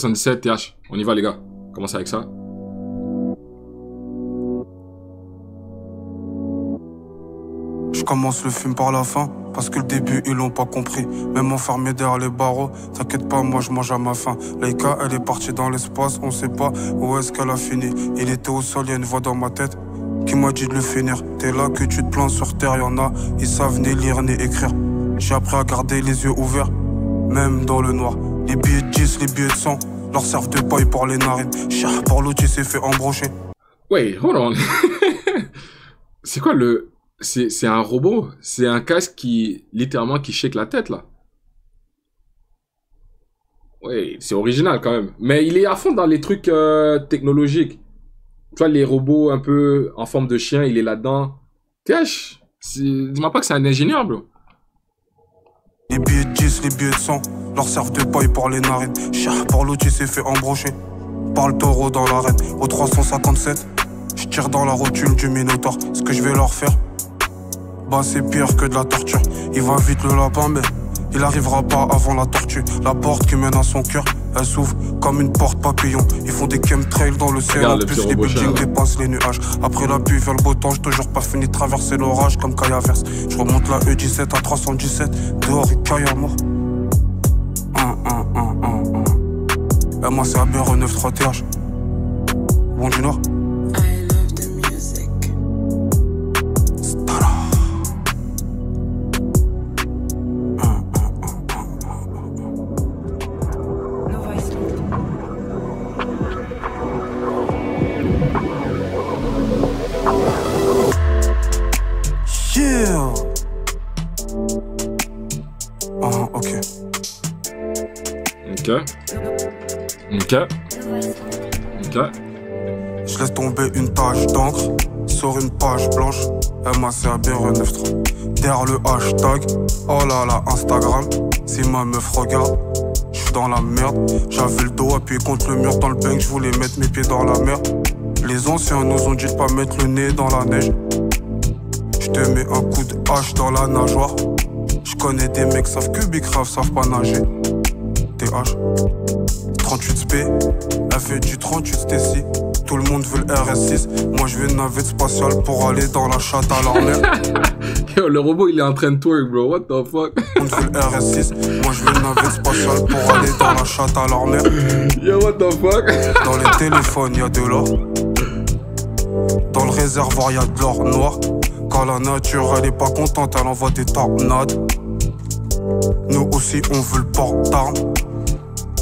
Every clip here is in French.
77, TH. On y va, les gars. Commence avec ça. Je commence le film par la fin, parce que le début ils l'ont pas compris. Même enfermé derrière les barreaux, t'inquiète pas, moi je mange à ma faim. Laïka, elle est partie dans l'espace, on sait pas où est-ce qu'elle a fini. Il était au sol, y'a une voix dans ma tête qui m'a dit de le finir. T'es là que tu te plains sur terre, y'en a, ils savent ni lire ni écrire. J'ai appris à garder les yeux ouverts, même dans le noir. Les billets de 10, les billets de 100, leur servent de paille pour les narines. Cher pour l'autre, il s'est fait embrocher. Wait, hold on. C'est quoi le... C'est un robot? C'est un casque qui, littéralement, qui shake la tête, là. Oui, c'est original, quand même. Mais il est à fond dans les trucs technologiques. Tu vois, les robots un peu en forme de chien, il est là-dedans. Cache. Dis-moi pas que c'est un ingénieur, bro. Les billets de 10, les billets de 100, leur servent de paille pour les narines. Cher pour l'autre, il s'est fait embrocher. Par le taureau dans l'arène. Au 357, je tire dans la rotule du Minotaure. Ce que je vais leur faire, bah c'est pire que de la torture. Il va vite le lapin, mais il arrivera pas avant la tortue. La porte qui mène à son cœur, elle s'ouvre comme une porte papillon. Ils font des chemtrails dans le ciel. En plus les buildings dépassent les nuages. Après la pluie vers le beau temps, j'ai toujours pas fini de traverser l'orage comme Kaya-Verse. Je remonte la E17 à 317. Dehors il caille à mort. Et moi c'est ABR 93 TH. Bon du Nord. Ok. Je laisse tomber une tache d'encre sur une page blanche. MACABR93. Derrière le hashtag, oh là là, Instagram. Si ma meuf regarde, je suis dans la merde. J'avais le dos appuyé contre le mur dans le bang, je voulais mettre mes pieds dans la mer. Les anciens nous ont dit de pas mettre le nez dans la neige. Je te mets un coup de hache dans la nageoire. Je connais des mecs savent que Big Rav savent pas nager. TH 38 SP, elle fait du 38 Stacy. Tout le monde veut le RS6. Moi je veux une navette spatiale pour aller dans la chatte à l'armée. Yo, le robot il est en train de twerk, bro. What the fuck? Tout le monde veut le RS6. Moi je veux une navette spatiale pour aller dans la chatte à l'armée. Yo, what the fuck? Dans les téléphones y'a de l'or. Dans le réservoir y'a de l'or noir. Quand la nature elle est pas contente, elle envoie des tornades. Nous aussi on veut le port d'armes.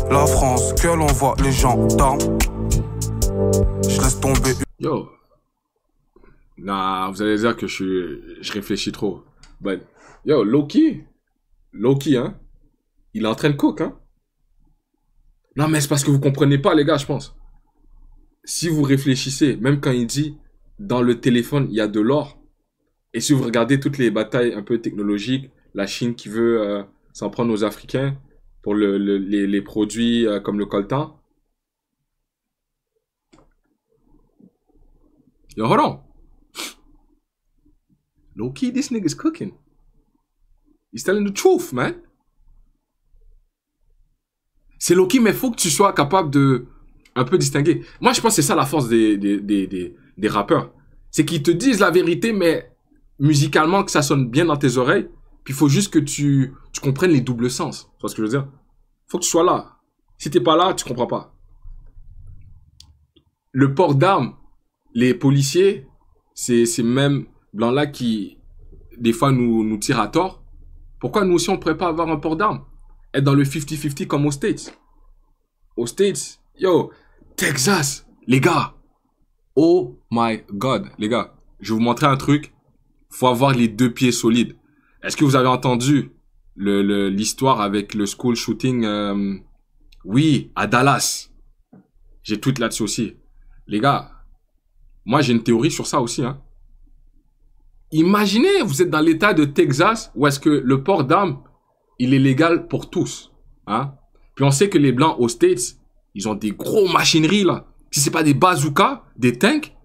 La France, que l'on voit les gendarmes. Je laisse tomber. Yo. Nah, vous allez dire que je réfléchis trop. But, yo, Loki, hein. Il est en train de cook, hein. Non, mais c'est parce que vous comprenez pas, les gars, je pense. Si vous réfléchissez, même quand il dit, dans le téléphone, il y a de l'or. Et si vous regardez toutes les batailles un peu technologiques, la Chine qui veut s'en prendre aux Africains, pour les produits comme le coltan. Yo, hold on. Low-key, this nigga's cooking. He's telling the truth, man. C'est low-key, mais faut que tu sois capable de un peu distinguer. Moi, je pense que c'est ça la force des rappeurs. C'est qu'ils te disent la vérité, mais musicalement, que ça sonne bien dans tes oreilles. Puis il faut juste que tu comprennes les doubles sens. Tu vois ce que je veux dire? Faut que tu sois là. Si t'es pas là, tu comprends pas. Le port d'armes, les policiers, c'est ces mêmes blancs-là qui, des fois, nous tirent à tort. Pourquoi nous aussi, on pourrait pas avoir un port d'armes? Être dans le 50-50 comme aux States. Aux States, yo, Texas, les gars. Oh my God, les gars. Je vais vous montrer un truc. Faut avoir les deux pieds solides. Est-ce que vous avez entendu l'histoire avec le school shooting oui, à Dallas. J'ai tweet là-dessus aussi. Les gars, moi j'ai une théorie sur ça aussi. Hein. Imaginez, vous êtes dans l'état de Texas où est-ce que le port d'armes, il est légal pour tous. Hein. Puis on sait que les Blancs aux States, ils ont des gros machineries là. Si c'est pas des bazookas, des tanks,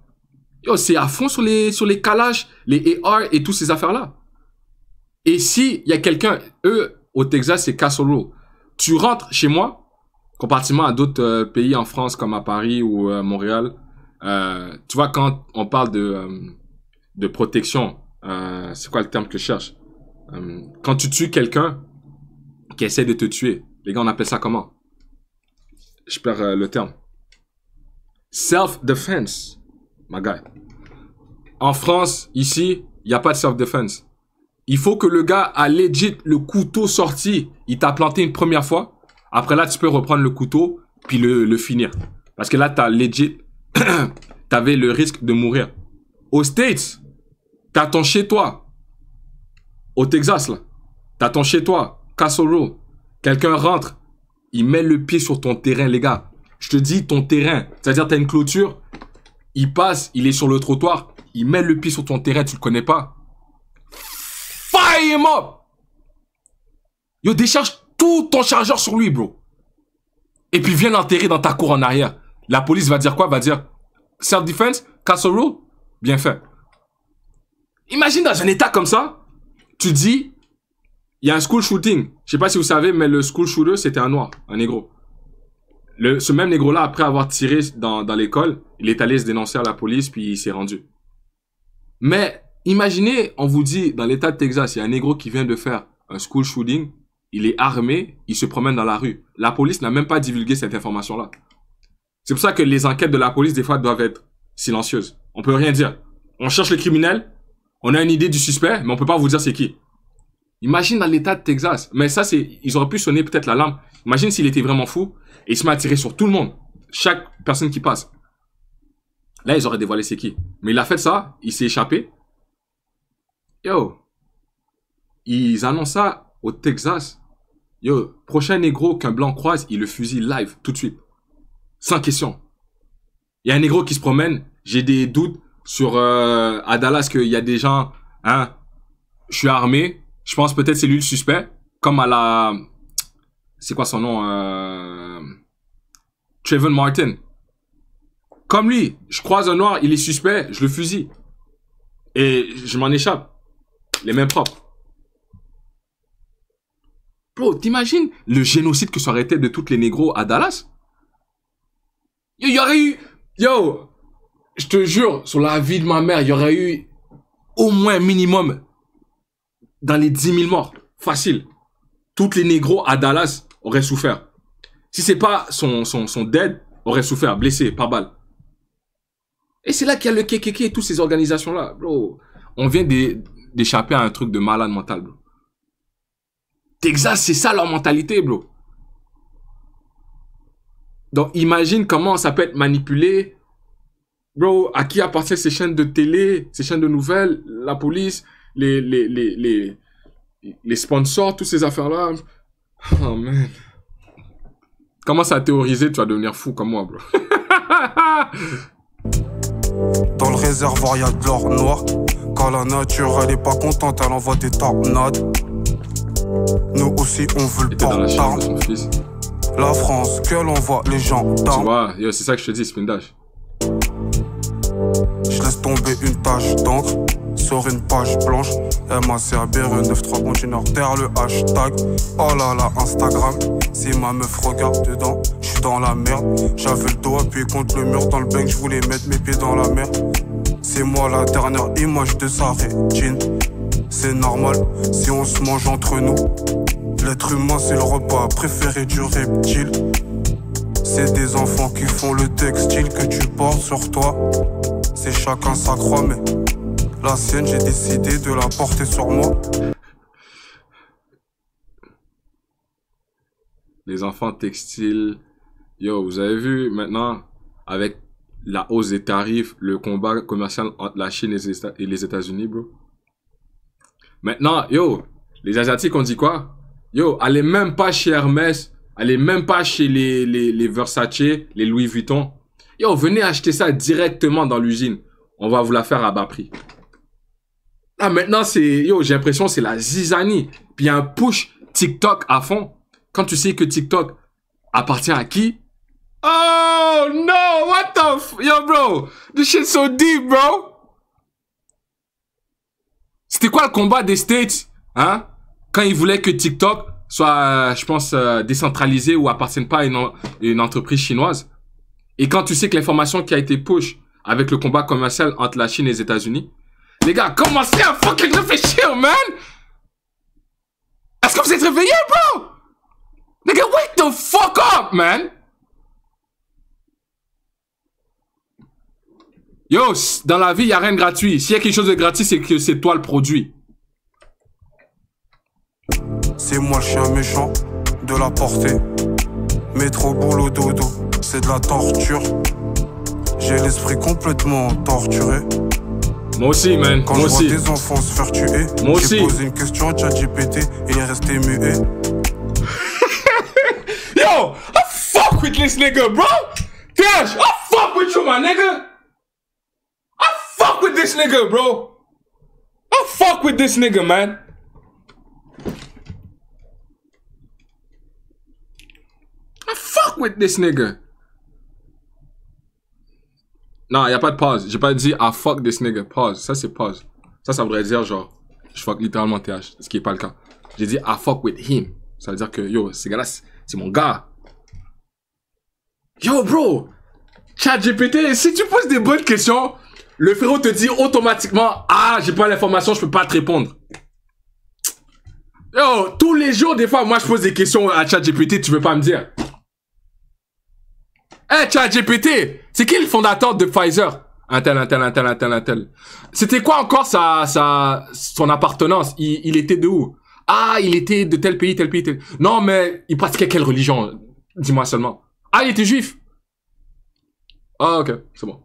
yo, c'est à fond sur les calages, les AR et toutes ces affaires-là. Et si il y a quelqu'un, eux, au Texas, c'est Castle Rock. Tu rentres chez moi, Comparativement à d'autres pays en France comme à Paris ou Montréal, tu vois, quand on parle de protection, c'est quoi le terme que je cherche? Quand tu tues quelqu'un qui essaie de te tuer, les gars, on appelle ça comment? Je perds le terme. Self-defense, my guy. En France, ici, il n'y a pas de self-defense. Il faut que le gars a legit le couteau sorti. Il t'a planté une première fois. Après là, tu peux reprendre le couteau puis le finir. Parce que là, t'as legit... t'avais le risque de mourir. Aux States, t'as ton chez-toi. Au Texas, là. T'as ton chez-toi. Castle Row. Quelqu'un rentre. Il met le pied sur ton terrain, les gars. Je te dis ton terrain. C'est-à-dire, t'as une clôture. Il passe, il est sur le trottoir. Il met le pied sur ton terrain, tu le connais pas. Fire him up! Yo, décharge tout ton chargeur sur lui, bro. Et puis viens l'enterrer dans ta cour en arrière. La police va dire quoi? Va dire self-defense, castle rule, bien fait. Imagine dans un état comme ça, tu dis, il y a un school shooting. Je sais pas si vous savez, mais le school shooter, c'était un noir, un négro. Ce même négro-là, après avoir tiré dans l'école, il est allé se dénoncer à la police, puis il s'est rendu. Mais imaginez, on vous dit, dans l'état de Texas, il y a un négro qui vient de faire un school shooting, il est armé, il se promène dans la rue. La police n'a même pas divulgué cette information-là. C'est pour ça que les enquêtes de la police, des fois, doivent être silencieuses. On peut rien dire. On cherche les criminels, on a une idée du suspect, mais on peut pas vous dire c'est qui. Imagine dans l'état de Texas. Mais ça, ils auraient pu sonner peut-être l'alarme. Imagine s'il était vraiment fou et il se met à tirer sur tout le monde. Chaque personne qui passe. Là, ils auraient dévoilé c'est qui. Mais il a fait ça, il s'est échappé. Yo. Ils annoncent ça au Texas. Yo, prochain négro qu'un blanc croise, il le fusille live, tout de suite. Sans question. Il y a un négro qui se promène. J'ai des doutes sur à Dallas qu'il y a des gens, hein, je suis armé. Je pense peut-être c'est lui le suspect. Comme à la... C'est quoi son nom? Trayvon Martin. Comme lui, je croise un noir, il est suspect, je le fusille. Et je m'en échappe. Les mains propres. Bro, t'imagines le génocide que ça aurait été de toutes les négros à Dallas? Il y aurait eu... Yo, je te jure, sur la vie de ma mère, il y aurait eu au moins un minimum dans les 10 000 morts. Facile. Toutes les négros à Dallas auraient souffert. Si c'est pas son dead, aurait souffert, blessé par balle. Et c'est là qu'il y a le KKK et toutes ces organisations-là. Bro, on vient d'échapper à un truc de malade mental, bro. Texas, c'est ça leur mentalité, bro. Donc, imagine comment ça peut être manipulé. Bro, à qui appartiennent ces chaînes de télé, ces chaînes de nouvelles, la police, les sponsors, toutes ces affaires-là. Oh, man. Commence à théoriser, tu vas devenir fou comme moi, bro. Dans le réservoir, y'a de l'or noir. Quand la nature, elle est pas contente, elle envoie des tornades. Nous aussi, on veut le port d'armes. La France, que l'on voit les gens tu vois, c'est ça que je te dis, Spindash. Je laisse tomber une tache d'encre sur une page blanche. MACABR93 conteneur derrière le hashtag. Oh là là, Instagram. Si ma meuf regarde dedans, je suis dans la merde. J'avais le dos appuyé contre le mur dans le bang, je voulais mettre mes pieds dans la mer. C'est moi la dernière image de sa rétine. C'est normal si on se mange entre nous. L'être humain c'est le repas préféré du reptile. C'est des enfants qui font le textile que tu portes sur toi. C'est chacun sa croix mais la sienne j'ai décidé de la porter sur moi. Les enfants textiles. Yo, vous avez vu maintenant avec la hausse des tarifs, le combat commercial entre la Chine et les États-Unis, bro. Maintenant, yo, les Asiatiques ont dit quoi? Yo, allez même pas chez Hermès, allez même pas chez les Versace, les Louis Vuitton. Yo, venez acheter ça directement dans l'usine. On va vous la faire à bas prix. Là, maintenant, yo, j'ai l'impression c'est la zizanie. Puis il y a un push TikTok à fond. Quand tu sais que TikTok appartient à qui? Oh, no, what the yo, bro, this shit's so deep, bro. C'était quoi le combat des States, hein? Quand ils voulaient que TikTok soit, je pense, décentralisées ou appartiennent pas à une entreprise chinoise. Et quand tu sais que l'information qui a été push avec le combat commercial entre la Chine et les États-Unis, les gars, commencez à fucking réfléchir, man! Est-ce que vous êtes réveillés, bro? Nigga, wake the fuck up, man! Yo, dans la vie, il n'y a rien de gratuit. S'il y a quelque chose de gratuit, c'est que c'est toi le produit. C'est moi le chien méchant de la portée. Métro, boulot, dodo, c'est de la torture. J'ai l'esprit complètement torturé. Moi aussi, man. Quand Moi je aussi. vois des enfants se faire tuer, Moi j'ai aussi. posé une question à ChatGPT, il est resté muet. Yo, I fuck with this nigga, bro. Cash, I fuck with you, my nigga. I fuck with this nigga, bro. I fuck with this nigga, man. I fuck with this nigga. Non, y a pas de pause. J'ai pas dit I fuck this nigga. Pause. Ça, c'est pause. Ça voudrait dire genre, je fuck littéralement TH. Ce qui est pas le cas. J'ai dit I fuck with him. Ça veut dire que, yo, ce gars-là, c'est mon gars. Yo, bro. ChatGPT, si tu poses des bonnes questions, le frérot te dit automatiquement, ah, j'ai pas l'information, je peux pas te répondre. Yo, tous les jours, des fois, moi, je pose des questions à ChatGPT, tu veux pas me dire. Hey, ChatGPT, c'est qui le fondateur de Pfizer? Un tel. C'était quoi encore son appartenance? Il était de où? Ah, il était de tel pays. Non, mais il pratiquait quelle religion? Dis-moi seulement. Ah, il était juif. Ah, ok, c'est bon.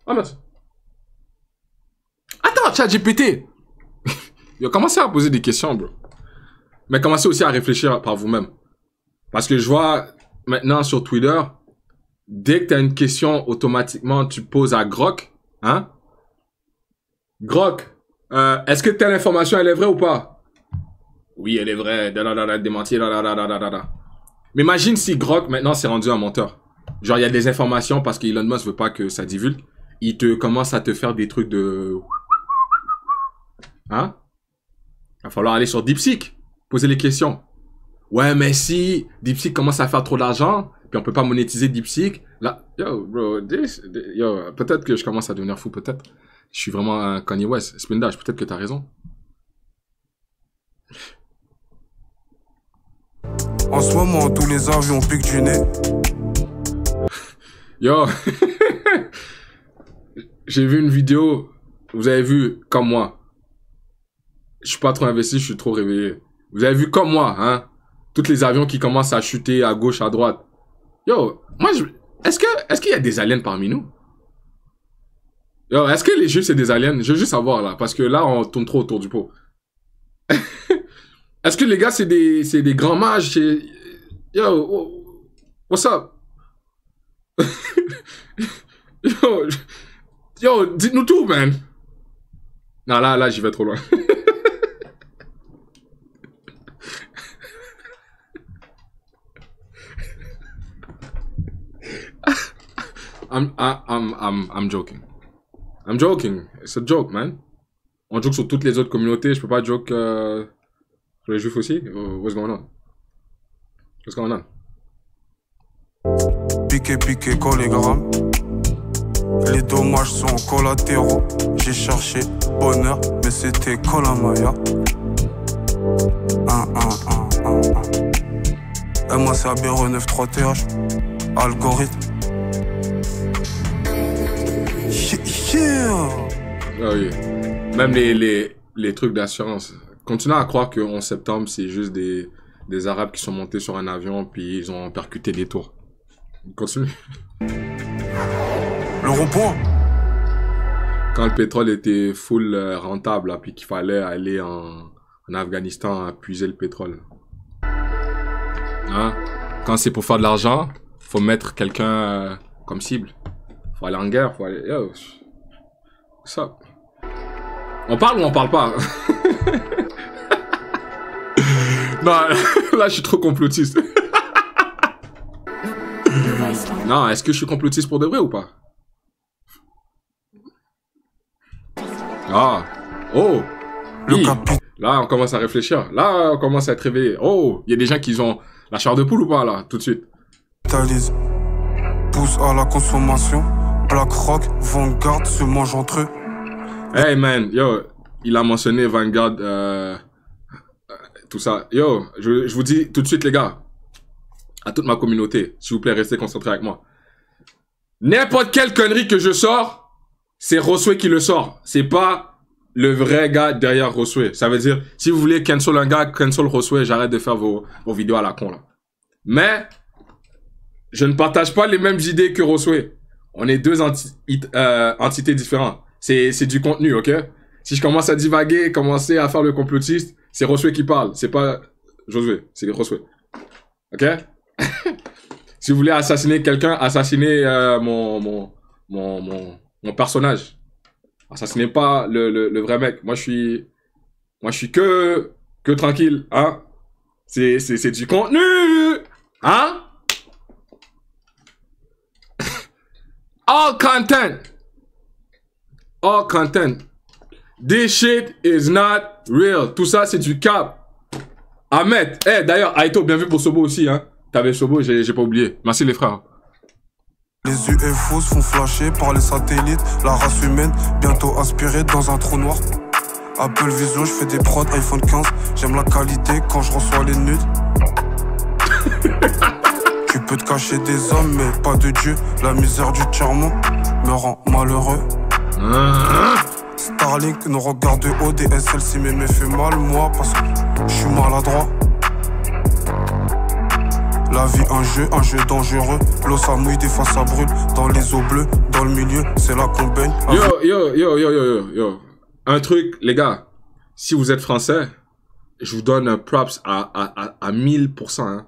Ah, merci. Attends, ChatGPT. Il a commencé à poser des questions, bro. Mais commencez aussi à réfléchir par vous-même. Parce que je vois maintenant sur Twitter, dès que tu as une question, automatiquement, tu poses à Grok. Hein? Grok, est-ce que telle information, elle est vraie ou pas? Oui, elle est vraie. Démenti. Mais imagine si Grok, maintenant, s'est rendu un menteur. Genre, il y a des informations parce qu'Elon Musk veut pas que ça divulgue. Il te commence à te faire des trucs de... Hein? Il va falloir aller sur DeepSeek. Poser les questions. Ouais, mais si DeepSeek commence à faire trop d'argent, puis on peut pas monétiser DeepSeek, là, yo, bro, yo, peut-être que je commence à devenir fou, peut-être. Je suis vraiment un Kanye West. Spindage, peut-être que t'as raison. En ce moment, tous les avions piquent du nez. Yo, j'ai vu une vidéo, vous avez vu, comme moi. Je suis pas trop investi, je suis trop réveillé. Vous avez vu comme moi, hein? Tous les avions qui commencent à chuter à gauche, à droite. Yo, moi, est-ce qu'il y a des aliens parmi nous? Yo, est-ce que les juifs, c'est des aliens? Je veux juste savoir, là, parce que là, on tourne trop autour du pot. Est-ce que les gars, c'est des grands mages? Yo, what's up? Yo, dites-nous tout, man. Non, là, j'y vais trop loin. I'm joking. I'm joking. It's a joke, man. On joke sur toutes les autres communautés. Je peux pas joke sur les juifs aussi. What's going on? What's going on? Piqué, collégramme. Les dommages sont collatéraux. J'ai cherché bonheur, mais c'était Kolamaya. Moi c'est AB93TH. Algorithme. Yeah. Ah oui. Même les trucs d'assurance. Continuez à croire que 11 septembre, c'est juste des Arabes qui sont montés sur un avion puis ils ont percuté des tours. Continue. Le rond-point. Quand le pétrole était full rentable, là, puis qu'il fallait aller en Afghanistan à puiser le pétrole. Hein? Quand c'est pour faire de l'argent, faut mettre quelqu'un comme cible. Faut aller en guerre, faut aller... Yo, ça. On parle ou on parle pas? Non, là, je suis trop complotiste. Non, est-ce que je suis complotiste pour de vrai ou pas? Ah. Oh. Là, on commence à réfléchir. Là, on commence à être réveillé. Oh, il y a des gens qui ont la chair de poule ou pas, là, tout de suite. Capitalise, pousse à la consommation. BlackRock, Vanguard se mangent entre eux. Hey, man, yo, il a mentionné Vanguard, tout ça. Yo, je vous dis tout de suite, les gars, à toute ma communauté, s'il vous plaît, restez concentrés avec moi. N'importe quelle connerie que je sors, c'est Rosway qui le sort. C'est pas le vrai gars derrière Rosway. Ça veut dire, si vous voulez cancel un gars, cancel Rosway, j'arrête de faire vos vidéos à la con, là. Mais, je ne partage pas les mêmes idées que Rosway. On est deux entités différentes. C'est du contenu, ok? Si je commence à divaguer, commencer à faire le complotiste, c'est Rosway qui parle. C'est pas Josué, c'est Rosway. Ok? Si vous voulez assassiner quelqu'un, assassinez mon personnage. Assassinez pas le vrai mec. Moi, je suis que tranquille, hein? C'est du contenu, hein? All content. All content. This shit is not real. Tout ça, c'est du cap. Ahmed. Eh, d'ailleurs, Aito, bien vu pour Sobo aussi, hein. T'avais Sobo, j'ai pas oublié. Merci les frères. Les UFO se font flasher par les satellites. La race humaine, bientôt aspirée dans un trou noir. Apple Vision, je fais des prods iPhone 15. J'aime la qualité quand je reçois les nudes. Tu peux te cacher des hommes, mais pas de Dieu. La misère du tiers-monde me rend malheureux. Starlink nous regarde de haut, des SLC mais me fait mal, moi, parce que je suis maladroit. La vie un jeu dangereux. L'eau ça mouille, des fois ça brûle. Dans les eaux bleues, dans le milieu, c'est là qu'on baigne. Yo. Un truc, les gars. Si vous êtes français, je vous donne un props à 1000%, hein.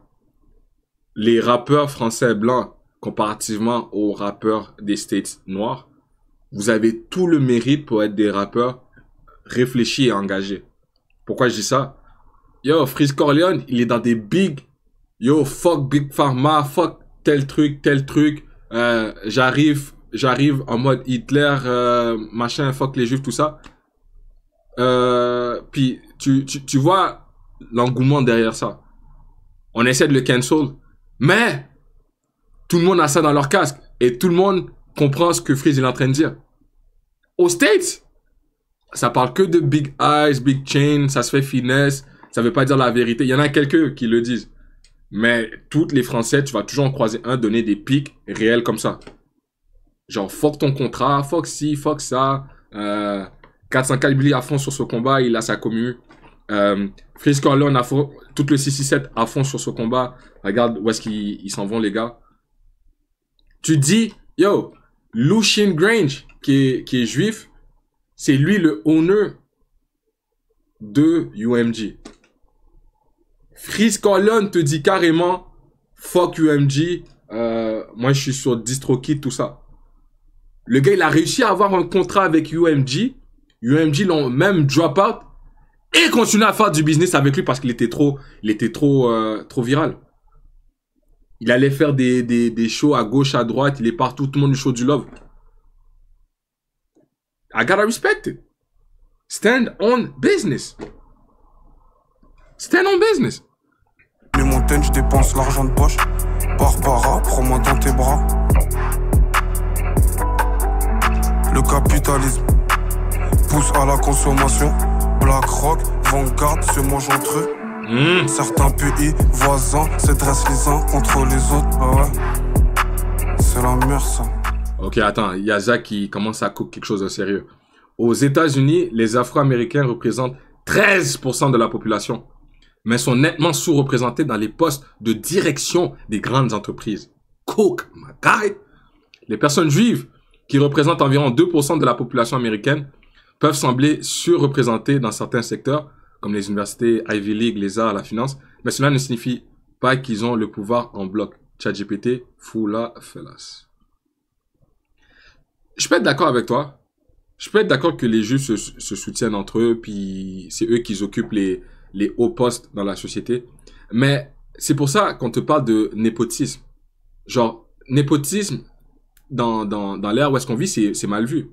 Les rappeurs français blancs, comparativement aux rappeurs des States noirs, vous avez tout le mérite pour être des rappeurs réfléchis et engagés. Pourquoi je dis ça? Yo, Freeze Corleone, il est dans des big... Yo, fuck Big Pharma, fuck tel truc. J'arrive en mode Hitler, machin, fuck les juifs, tout ça. Puis, tu vois l'engouement derrière ça. On essaie de le cancel. Mais, tout le monde a ça dans leur casque. Et tout le monde comprend ce que Freeze est en train de dire. Aux States, ça parle que de big eyes, big chain, ça se fait finesse, ça veut pas dire la vérité. Il y en a quelques qui le disent. Mais toutes les Français, tu vas toujours en croiser un donner des pics réels comme ça. Genre, fuck ton contrat, fuck ci, fuck ça. 404 Billy à fond sur ce combat, il a sa commu. Freeze Corleone à fond, tout le 667 à fond sur ce combat. Regarde où est-ce qu'ils s'en vont, les gars. Tu dis, yo, Lucien Grange, qui est juif, c'est lui le owner de UMG. Freeze Corleone te dit carrément, fuck UMG, moi je suis sur DistroKid, tout ça. Le gars, il a réussi à avoir un contrat avec UMG. UMG l'ont même drop out et continue à faire du business avec lui parce qu'il était trop viral. Il allait faire des shows à gauche, à droite, il est partout, tout le monde lui show du love. I gotta respect it. Stand on business. Stand on business. Les montagnes, je dépense l'argent de poche. Barbara, prends-moi dans tes bras. Le capitalisme pousse à la consommation. BlackRock, Vanguard se mangent entre eux. Certains pays voisins se dressent les uns contre les autres. Bah ouais, c'est la merde ça. Ok, attends, il y a Zach qui commence à cook quelque chose de sérieux. Aux États-Unis, les Afro-Américains représentent 13% de la population, mais sont nettement sous-représentés dans les postes de direction des grandes entreprises. Cook, my guy! Les personnes juives, qui représentent environ 2% de la population américaine, peuvent sembler surreprésentées dans certains secteurs, comme les universités, Ivy League, les arts, la finance, mais cela ne signifie pas qu'ils ont le pouvoir en bloc. ChatGPT, Fula Fellas. Je peux être d'accord avec toi. Je peux être d'accord que les juifs se soutiennent entre eux, puis c'est eux qui occupent les hauts postes dans la société. Mais c'est pour ça qu'on te parle de népotisme. Genre, népotisme, dans l'ère où est-ce qu'on vit, c'est mal vu.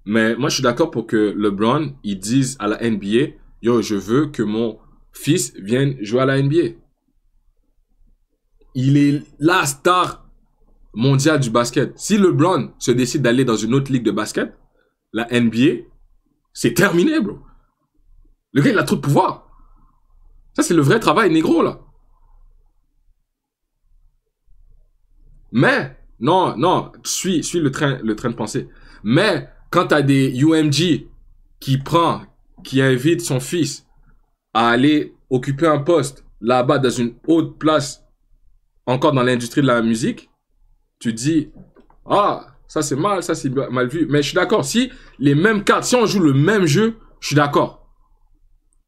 Mais moi, je suis d'accord pour que LeBron, il dise à la NBA, Yo, je veux que mon fils vienne jouer à la NBA. Il est la star mondiale du basket. Si LeBron se décide d'aller dans une autre ligue de basket, la NBA, c'est terminé, bro. Le gars, il a trop de pouvoir. Ça, c'est le vrai travail négro, là. Mais, non, suis le train de pensée. Mais, quand t'as des UMG qui invite son fils à aller occuper un poste là-bas dans une haute place, encore dans l'industrie de la musique, tu dis, ah, ça c'est mal, ça c'est mal vu. Mais je suis d'accord, si les mêmes cartes, si on joue le même jeu, je suis d'accord.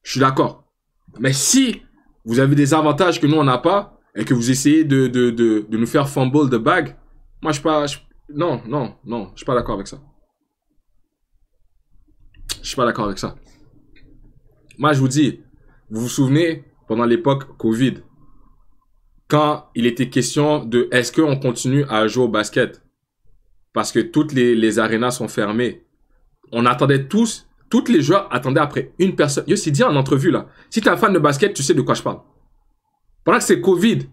Je suis d'accord. Mais si vous avez des avantages que nous on n'a pas, et que vous essayez de nous faire fumble the bag, moi je suis pas, non, je suis pas d'accord avec ça. Je suis pas d'accord avec ça. Moi je vous dis, vous vous souvenez, pendant l'époque Covid, quand il était question de est-ce qu'on continue à jouer au basket parce que toutes les arénas sont fermées, on attendait tous les joueurs attendaient après une personne. Yo, c'est dit en entrevue là, si t'es un fan de basket, tu sais de quoi je parle. Pendant que c'est Covid,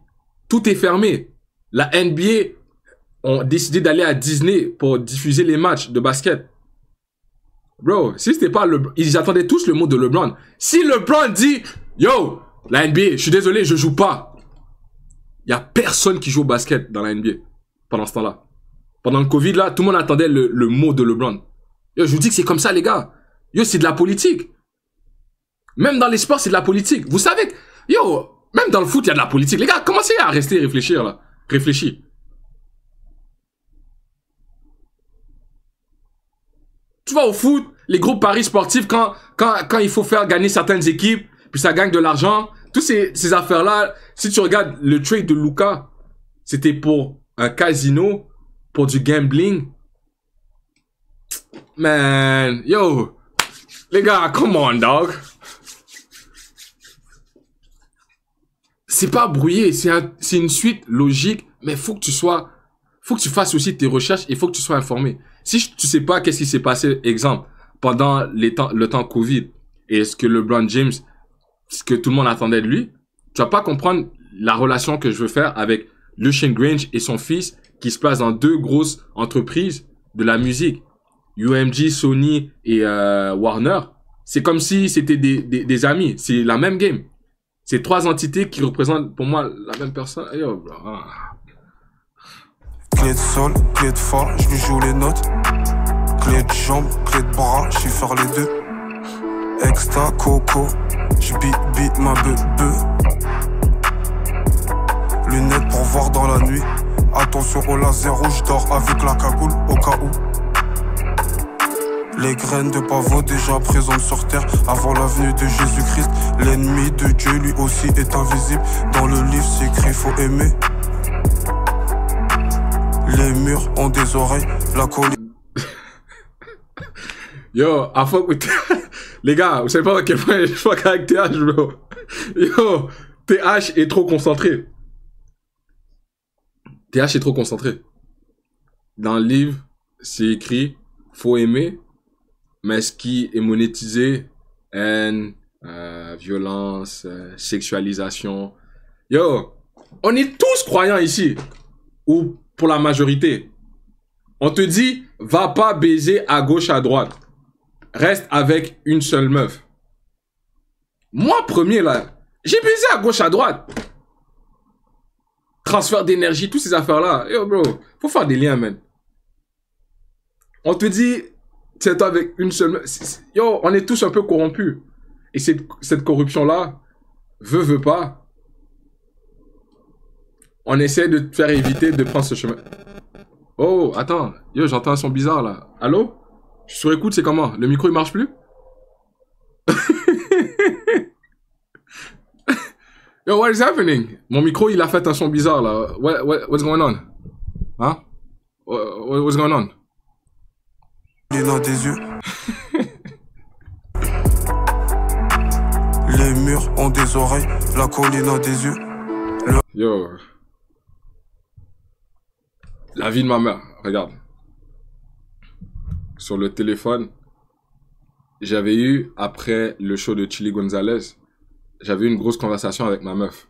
tout est fermé. La NBA ont décidé d'aller à Disney pour diffuser les matchs de basket. Bro, si c'était pas LeBron, ils attendaient tous le mot de LeBron. Si LeBron dit, yo, la NBA, je suis désolé, je joue pas. Il y a personne qui joue au basket dans la NBA pendant ce temps-là. Pendant le Covid, là, tout le monde attendait le mot de LeBron. Yo, je vous dis que c'est comme ça, les gars. Yo, c'est de la politique. Même dans les sports, c'est de la politique. Vous savez que, yo, même dans le foot, il y a de la politique. Les gars, commencez à rester et réfléchir, là. Réfléchis. Tu vas au foot, les gros paris sportifs, quand il faut faire gagner certaines équipes, puis ça gagne de l'argent, toutes ces affaires-là, si tu regardes le trade de Luka, c'était pour un casino, pour du gambling. Man, yo, les gars, come on, dog. C'est pas brouillé, c'est une suite logique, mais faut que tu fasses aussi tes recherches et faut que tu sois informé. Si tu sais pas qu'est-ce qui s'est passé, exemple, pendant le temps Covid, et ce que LeBron James, ce que tout le monde attendait de lui, tu vas pas comprendre la relation que je veux faire avec Lucian Grange et son fils qui se placent dans deux grosses entreprises de la musique. UMG, Sony et Warner. C'est comme si c'était des amis. C'est la même game. C'est trois entités qui représentent pour moi la même personne. Yo, bro. Clé de sol, clé de fa, je lui joue les notes. Clé de jambe, clé de bras, je suis faire les deux. Extra coco, je beat ma beu. Lunettes pour voir dans la nuit. Attention au laser rouge, je dors avec la cagoule au cas où. Les graines de pavot déjà présentes sur terre avant la venue de Jésus-Christ. L'ennemi de Dieu lui aussi est invisible. Dans le livre c'est écrit faut aimer. Les murs ont des oreilles, la colline. Yo, I fuck with les gars, vous savez pas à quel point je fuck avec TH, bro. Yo, TH est trop concentré. TH est trop concentré. Dans le livre, c'est écrit faut aimer, mais ce qui est monétisé, haine, violence, sexualisation. Yo, on est tous croyants ici. Ou pour la majorité. On te dit, va pas baiser à gauche, à droite. Reste avec une seule meuf. Moi, premier, là, j'ai baisé à gauche, à droite. Transfert d'énergie, toutes ces affaires-là. Yo, bro, faut faire des liens, man. On te dit, c'est toi avec une seule meuf. Yo, on est tous un peu corrompus. Et cette corruption-là, veut pas, on essaie de te faire éviter de prendre ce chemin. Oh, attends. Yo, j'entends un son bizarre, là. Allô? Je suis sur écoute, c'est comment? Le micro, il marche plus? Yo, what is happening? Mon micro, il a fait un son bizarre, là. What's going on? Hein? What's going on? Il a des yeux. Les murs ont des oreilles, la colline a des yeux. Yo. La vie de ma mère, regarde. Sur le téléphone, j'avais eu, après le show de Chili Gonzalez, j'avais eu une grosse conversation avec ma meuf.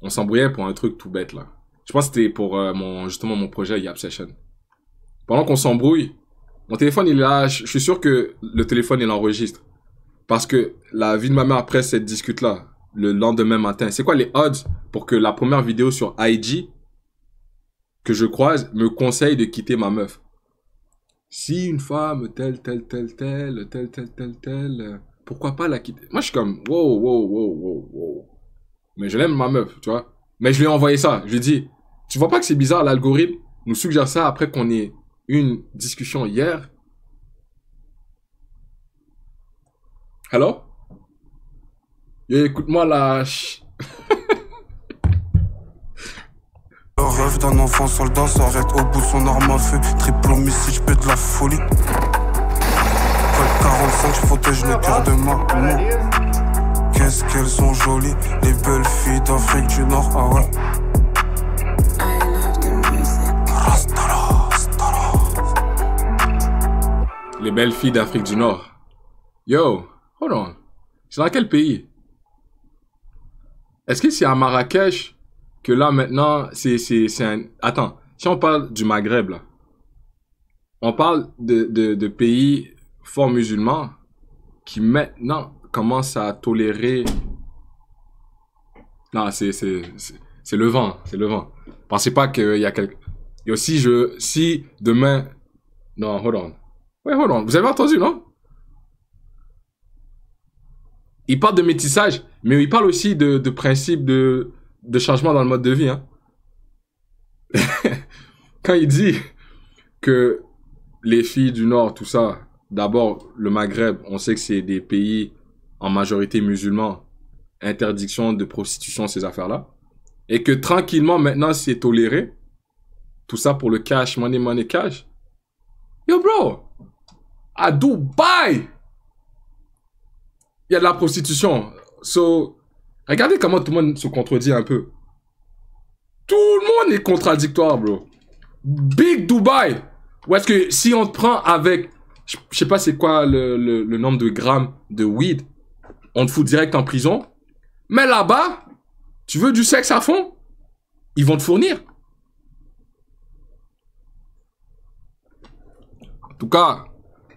On s'embrouillait pour un truc tout bête, là. Je pense que c'était pour justement mon projet Yap Session. Pendant qu'on s'embrouille, mon téléphone, il est là. Je suis sûr que le téléphone, il enregistre. Parce que la vie de ma mère après cette discute-là, le lendemain matin, c'est quoi les odds pour que la première vidéo sur IG que je croise me conseille de quitter ma meuf? Si une femme, telle, pourquoi pas la quitter? Moi, je suis comme, wow. Mais je l'aime, ma meuf, tu vois. Mais je lui ai envoyé ça. Je lui ai dit, tu vois pas que c'est bizarre, l'algorithme nous suggère ça après qu'on ait eu une discussion hier? Hello? Écoute-moi là. Le rêve d'un enfant soldat s'arrête au bout de son arme à feu. Triple homicide, j'pète de la folie. Code 45, j'protège le cœur de ma maman. Qu'est-ce qu'elles sont jolies, les belles filles d'Afrique du Nord, ah ouais. Les belles filles d'Afrique du Nord. Yo, hold on. C'est dans quel pays? Est-ce que c'est à Marrakech que là maintenant, c'est un... Attends, si on parle du Maghreb là, on parle de pays fort musulmans qui maintenant commencent à tolérer... Non, c'est le vent, c'est le vent. Pensez pas qu'il y a quelque... Et aussi, si demain... Non, hold on. Ouais, hold on. Vous avez entendu, non? Il parle de métissage, mais il parle aussi de principe de changement dans le mode de vie. Hein. Quand il dit que les filles du Nord, tout ça, d'abord, le Maghreb, on sait que c'est des pays en majorité musulmans, interdiction de prostitution, ces affaires-là, et que tranquillement, maintenant, c'est toléré. Tout ça pour le cash, money, cash. Yo, bro! À Dubaï! Il y a de la prostitution. So, regardez comment tout le monde se contredit un peu. Tout le monde est contradictoire, bro. Big Dubaï. Ou est-ce que si on te prend avec, je sais pas c'est quoi le nombre de grammes de weed, on te fout direct en prison. Mais là-bas, tu veux du sexe à fond? Ils vont te fournir. En tout cas,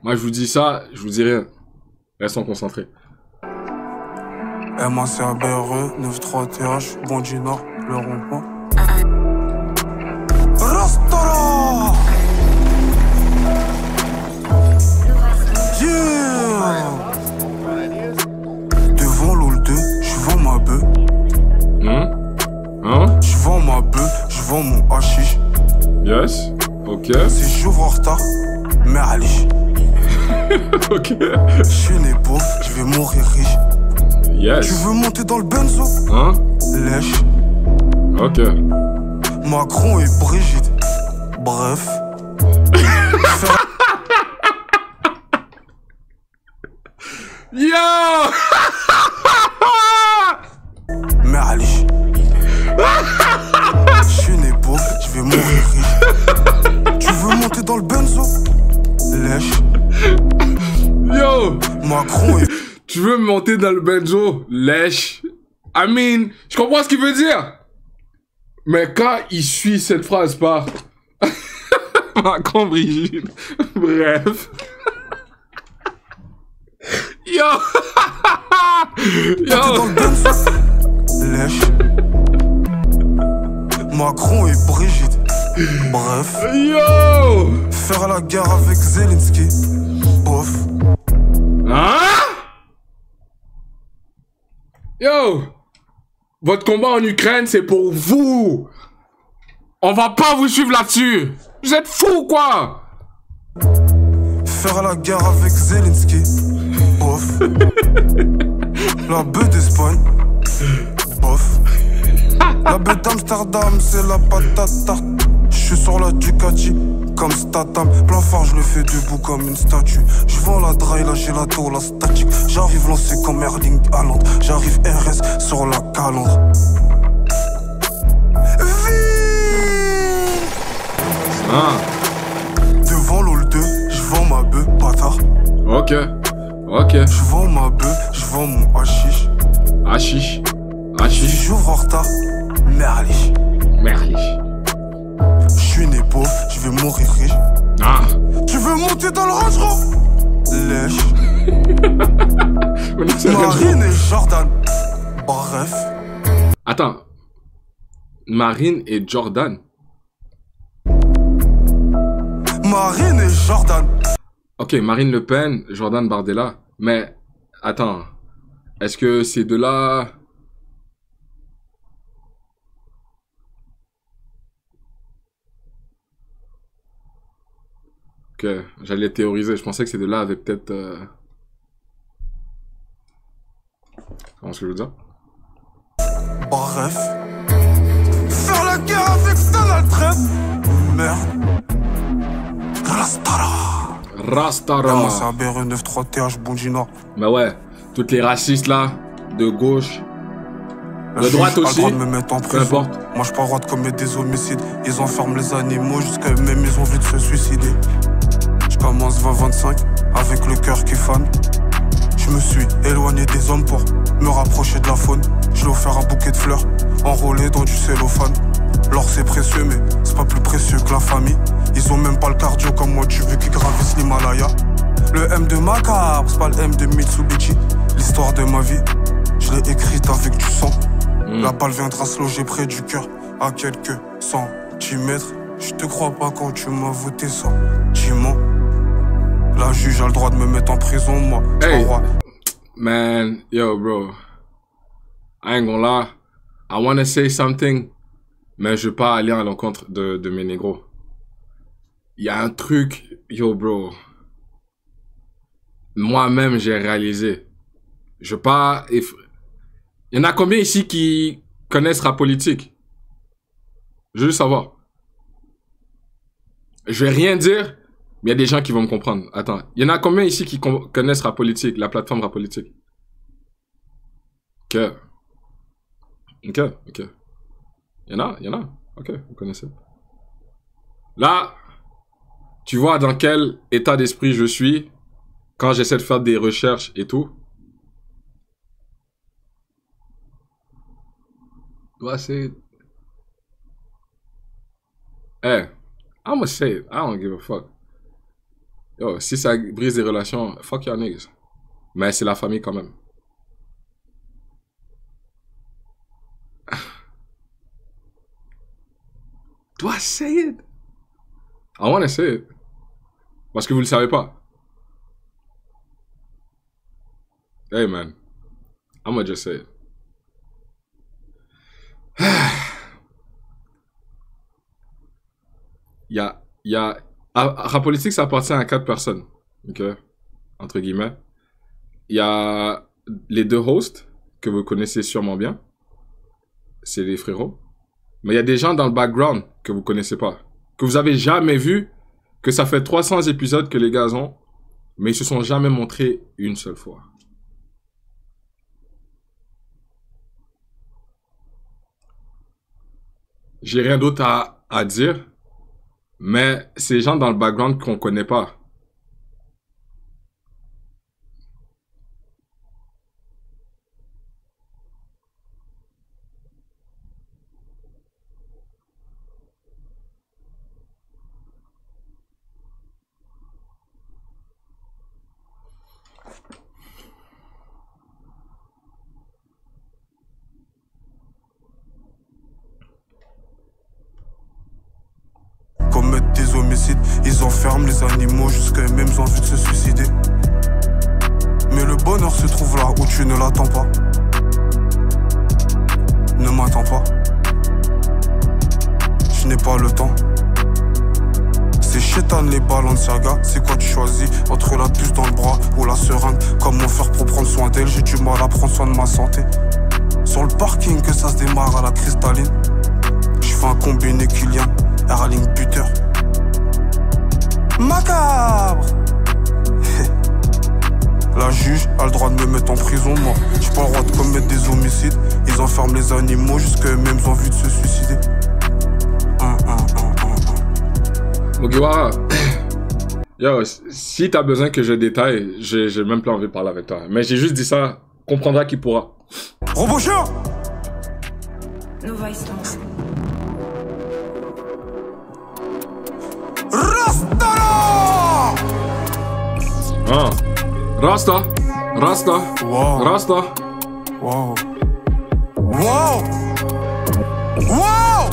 moi je vous dis ça, je vous dis rien. Restons concentrés. MACABRE, 93TH, Bon du Nord, le rond-point. Rastara! Yeah! Devant l'OL 2, j'vends ma bœuf. J'vends ma bœuf, j'vends mon hashish. Yes, ok. Si j'ouvre en retard, mais allez. Ok. J'suis né pauvre, j'vais mourir riche. Yes. Tu veux monter dans le benzo? Hein? Lèche. Ok. Macron et Brigitte. Bref. Yo! Mais allez. J'suis né pauvre, j'vais mourir riche. Tu veux monter dans le benzo? Lèche. Yo! Macron et... Tu veux monter dans le benzo? Lèche. I mean, je comprends ce qu'il veut dire. Mais quand il suit cette phrase par... Macron, Brigitte. Bref. Yo! Yo! Dans le benzo. Lèche. Macron et Brigitte. Bref. Yo! Faire la guerre avec Zelensky. Bof. Hein? Yo! Votre combat en Ukraine, c'est pour vous! On va pas vous suivre là-dessus! Vous êtes fous, quoi! Faire la guerre avec Zelensky. Bof. La bœuf d'Espagne. Bof. La bœuf d'Amsterdam, c'est la patate tarte. J'suis sur la Ducati, comme Statam. Plein phare, je le fais debout comme une statue. J'vends la dry, la gelato, la statique. J'arrive lancé comme Erling Haaland. J'arrive RS sur la calandre. Ah. Devant l'OL 2, j'vends ma bœuf, bâtard. Ok. Ok. Je vends ma bœuf, je vends mon hashish. Hashish. Si Hashish. j'ouvre en retard, merlich. Merlich. Je suis né pauvre, je vais mourir riche. Ah. Tu veux monter dans le Range Rover? Lèche. Maintenant, c'est Marine et Jordan. Bref. Attends. Marine et Jordan. Marine et Jordan. Ok, Marine Le Pen, Jordan Bardella. Mais, attends. Est-ce que ces deux-là... Ok, j'allais théoriser. Je pensais que ces deux-là avaient peut-être... Comment est-ce que je veux dire? Bref. Faire la guerre avec Donald Trump. Merde. Rastara. Rastara. Moi, c'est un BR93 TH Bondina. Bah ouais, toutes les racistes là, de gauche, de droite aussi, pas le droit de me mettre en peu prison. importe. Moi, j'ai pas le droit de commettre des homicides. Ils enferment les animaux jusqu'à même ils ont envie de se suicider. Je commence 20-25 avec le cœur qui fane. Je me suis éloigné des hommes pour me rapprocher de la faune. Je lui ai offert un bouquet de fleurs enrôlé dans du cellophane. L'or c'est précieux mais c'est pas plus précieux que la famille. Ils ont même pas le cardio comme moi, tu veux qu'ils gravissent l'Himalaya. Le M de Macabre, c'est pas le M de Mitsubishi. L'histoire de ma vie, je l'ai écrite avec du sang. La balle viendra se loger près du cœur à quelques centimètres. Je te crois pas quand tu m'as voté sentiment. La juge a le droit de me mettre en prison, moi. Hey, man, yo, bro. I ain't gonna lie. I wanna say something, mais je veux pas aller à l'encontre de mes négros. Il y a un truc, yo, bro. Moi-même, j'ai réalisé. Je veux pas... Il y en a combien ici qui connaissent la politique? Je veux juste savoir. Je vais rien dire, mais il y a des gens qui vont me comprendre. Attends, il y en a combien ici qui connaissent la politique, la plateforme la politique? Ok. Ok. Il y en a. Ok, vous connaissez. Là, tu vois dans quel état d'esprit je suis quand j'essaie de faire des recherches et tout. Do I say it? Hey, I'm gonna say it. I don't give a fuck. Yo, si ça brise des relations, fuck your niggas. Mais c'est la famille quand même. Do I say it? I wanna say it. Parce que vous le savez pas. Hey man, I'm gonna just say it. La politique, ça appartient à 4 personnes. Ok? Entre guillemets. Il y a les 2 hosts, que vous connaissez sûrement bien. C'est les frérots. Mais il y a des gens dans le background que vous connaissez pas. Que vous avez jamais vu. Que ça fait 300 épisodes que les gars ont. Mais ils se sont jamais montrés une seule fois. J'ai rien d'autre à dire. Mais ces gens dans le background qu'on connaît pas. Commettre des homicides, ils enferment les animaux jusqu'à même ils ont envie de se suicider. Mais le bonheur se trouve là où tu ne l'attends pas. Ne m'attends pas. Je n'ai pas le temps. C'est chétan les Balenciaga. C'est quoi tu choisis entre la puce dans le bras ou la seringue? Comment faire pour prendre soin d'elle? J'ai du mal à prendre soin de ma santé. Sur le parking que ça se démarre à la cristalline. Je fais un combiné Kylian, Erling Buter. Macabre. La juge a le droit de me mettre en prison, moi. J'ai pas le droit de commettre des homicides. Ils enferment les animaux jusqu'à même ils ont envie de se suicider. Mugiwara, Yo, si t'as besoin que je détaille, j'ai même pas envie de parler avec toi. Mais j'ai juste dit ça, comprendra qui pourra. Robochien! Nova Essence. Rastala! Ah. Rasta. Wow. Rasta. Wow. Wow! Wow!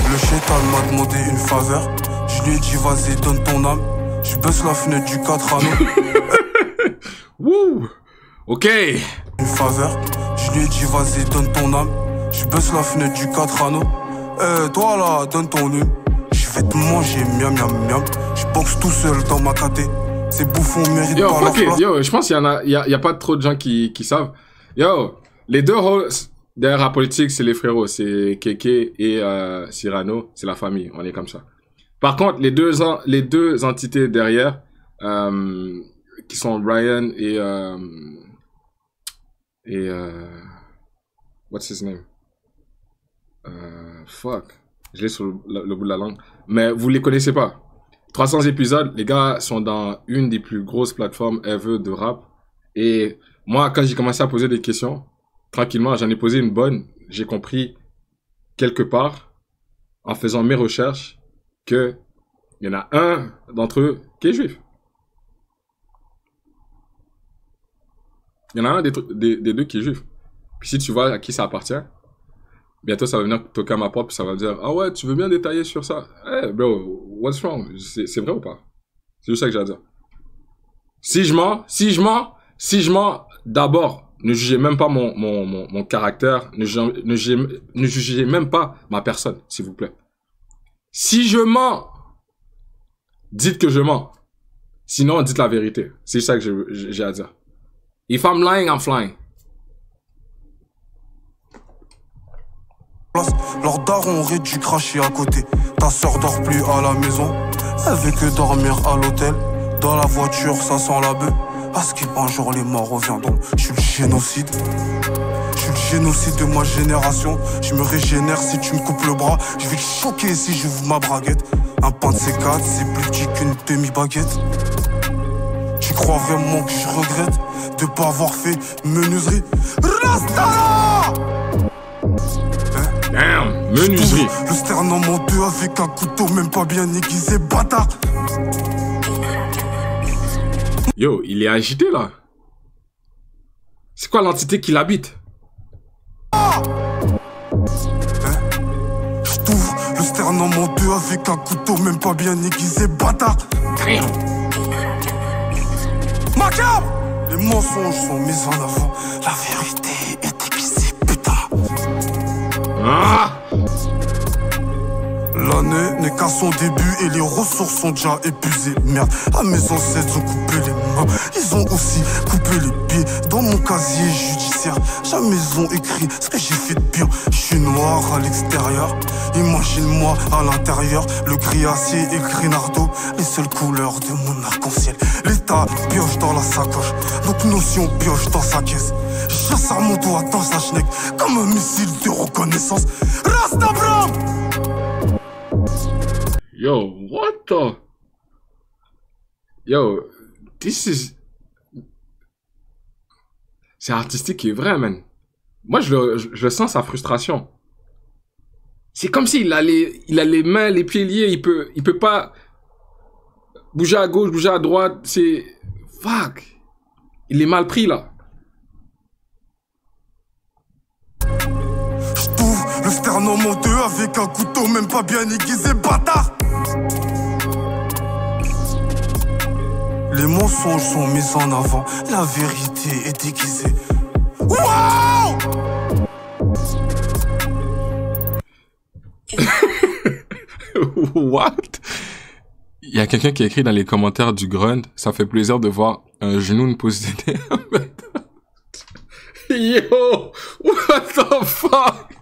Le chétan m'a demandé une faveur. Je lui ai dit vas-y donne ton âme. Je baisse la fenêtre du 4 anneaux. Wouh. Ok. Une faveur. Je lui ai dit vas-y donne ton âme. Je baisse la fenêtre du 4 anneaux. Toi là, donne ton une. Je vais te manger miam miam miam. Je boxe tout seul dans ma caté. Ces bouffons méritent Yo, pas leur ok, place. yo, je pense qu'il y a pas trop de gens qui savent. Yo, les deux hosts derrière la politique, c'est les frérots. C'est Kéké et Cyrano. C'est la famille. On est comme ça. Par contre, les deux entités derrière, qui sont Brian et what's his name? Fuck. Je l'ai sur le bout de la langue. Mais vous les connaissez pas. 300 épisodes, les gars sont dans une des plus grosses plateformes ever de rap. Et moi, quand j'ai commencé à poser des questions, tranquillement, j'en ai posé une bonne. J'ai compris quelque part, en faisant mes recherches, que il y en a un d'entre eux qui est juif. Il y en a un des deux qui est juif. Puis si tu vois à qui ça appartient, bientôt ça va venir toquer à ma porte, puis ça va me dire « Ah ouais, tu veux bien détailler sur ça? Hey bro, what's wrong? C'est vrai ou pas? » C'est juste ça que j'ai à dire. Si je mens, d'abord, ne jugez même pas mon caractère, ne jugez même pas ma personne, s'il vous plaît. Si je mens, dites que je mens. Sinon, dites la vérité. C'est ça que j'ai à dire. If I'm lying, I'm flying. Leurs darons auraient dû cracher à côté. Ta sœur dort plus à la maison. Elle veut que dormir à l'hôtel. Dans la voiture, ça sent la bœuf. Parce qu'un jour les morts reviendront. Je suis le génocide. Je suis le génocide de ma génération. Je me régénère si tu me coupes le bras. Je vais te choquer si j'ouvre ma braguette. Un pain de C4, c'est plus petit qu'une demi-baguette. Tu crois vraiment que je regrette de pas avoir fait menuiserie? Rastala! Damn, menuiserie. Le sternum en deux avec un couteau même pas bien aiguisé, bâtard. Yo, il est agité là. C'est quoi l'entité qui l'habite? Je t'ouvre le sternum en deux avec un couteau même pas bien aiguisé, bâtard. Macabre. Les mensonges sont mis en avant. La vérité est aiguisée, putain. Ah! L'année n'est qu'à son début et les ressources sont déjà épuisées. Merde, à mes ancêtres ont coupé les mains. Ils ont aussi coupé les pieds. Dans mon casier judiciaire, jamais ils ont écrit ce que j'ai fait de pire. Je suis noir à l'extérieur, imagine-moi à l'intérieur. Le gris acier et le gris nardo, les seules couleurs de mon arc-en-ciel. L'État pioche dans la sacoche, donc notion pioche dans sa caisse. J'assare mon doigt dans sa schneck comme un missile de reconnaissance. Rastabram! Yo, what the? Yo, this is... C'est artistique et vrai, man. Moi, je sens sa frustration. C'est comme s'il a les mains, les pieds liés, il peut pas bouger à gauche, bouger à droite, c'est... Fuck. Il est mal pris, là. J't'ouvre le sternum en deux avec un couteau même pas bien aiguisé, bâtard. Les mensonges sont mis en avant, la vérité est déguisée. Wow! What? Il y a quelqu'un qui a écrit dans les commentaires du Grunt, ça fait plaisir de voir un genou nous posséder. Yo! What the fuck?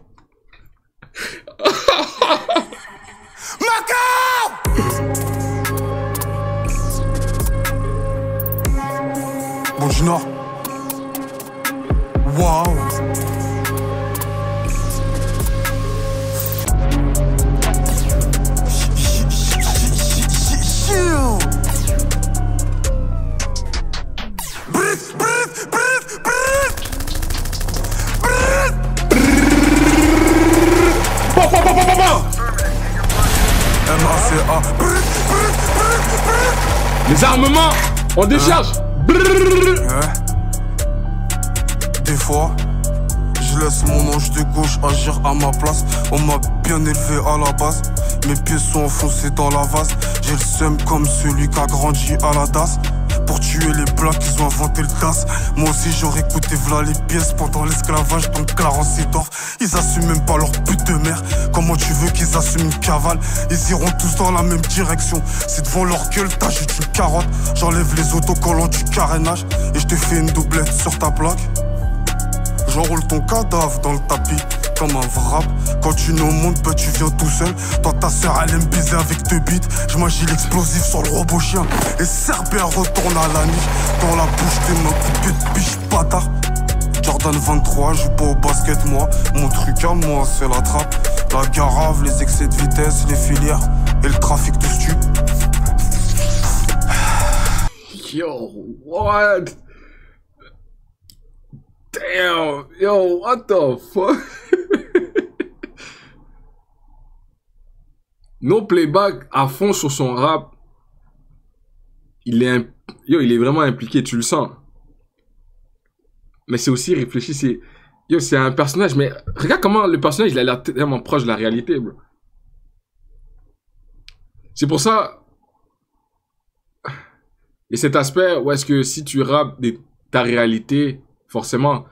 Bon du Nord. Waouh. Les armements, on décharge. Des fois, je laisse mon ange de gauche agir à ma place. On m'a bien élevé à la base. Mes pieds sont enfoncés dans la vase. J'ai le seum comme celui qui a grandi à la DAS. Pour tuer les blacks, ils ont inventé le DAS. Moi aussi j'aurais écouté v'là les pièces pendant l'esclavage dans Clarence et Dorf. Ils assument même pas leur pute de mère. Comment tu veux qu'ils assument une cavale? Ils iront tous dans la même direction. C'est devant leur gueule, t'ajoutes une carotte. J'enlève les autocollants du carénage et je te fais une doublette sur ta plaque. J'enroule ton cadavre dans le tapis comme un wrap. Quand tu n'es au monde, bah tu viens tout seul. Toi ta sœur elle aime baiser avec deux bites. J'm'agis l'explosif sur le robot chien. Et Serbia retourne à la niche. Dans la bouche t'es ma coupée de biche bâtard. Jordan 23, joue pas au basket moi. Mon truc à moi c'est la trappe. La garave, les excès de vitesse, les filières et le trafic de stup. Yo, what? Damn, yo, what the fuck? No Playback à fond sur son rap. Il est vraiment impliqué, tu le sens. Mais c'est aussi réfléchi, c'est un personnage, mais regarde comment le personnage, il a l'air tellement proche de la réalité, bro. C'est pour ça, et cet aspect où est-ce que si tu rappes ta réalité, forcément,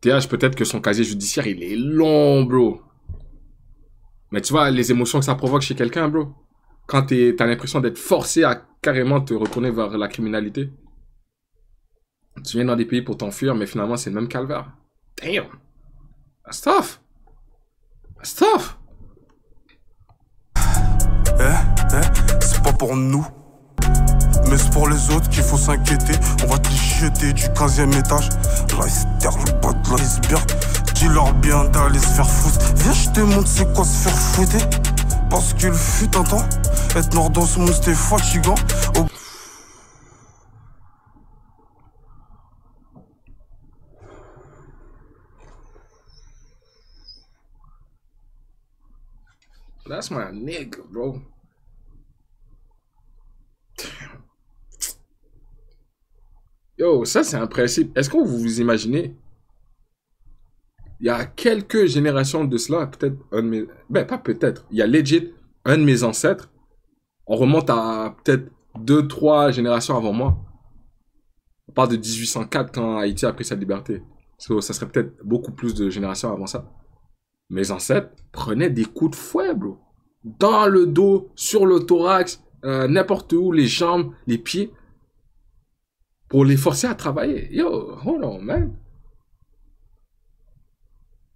TH, peut-être que son casier judiciaire, il est long, bro. Mais tu vois, les émotions que ça provoque chez quelqu'un, bro. Quand t'as l'impression d'être forcé à carrément te retourner vers la criminalité. Tu viens dans des pays pour t'enfuir, mais finalement, c'est le même calvaire. Damn. That's tough. That's tough. C'est pas pour nous. Mais c'est pour les autres qu'il faut s'inquiéter. On va te jeter du 15e étage. L'iceberg, le bas de l'iceberg. Dis-leur bien d'aller se faire foutre. Viens, je te montre c'est quoi se faire fouetter. Parce qu'il fut un temps. Être noir dans ce monde c'était fatigant. That's my nigga, bro. Yo, ça c'est un principe. Est-ce que vous vous imaginez? Il y a quelques générations de cela, peut-être un de mes... Ben, pas peut-être. Il y a legit un de mes ancêtres. On remonte à peut-être 2-3 générations avant moi. On parle de 1804 quand Haïti a pris sa liberté. So, ça serait peut-être beaucoup plus de générations avant ça. Mes ancêtres prenaient des coups de fouet, bro. Dans le dos, sur le thorax, n'importe où, les jambes, les pieds. Pour les forcer à travailler. Yo, hold on, man.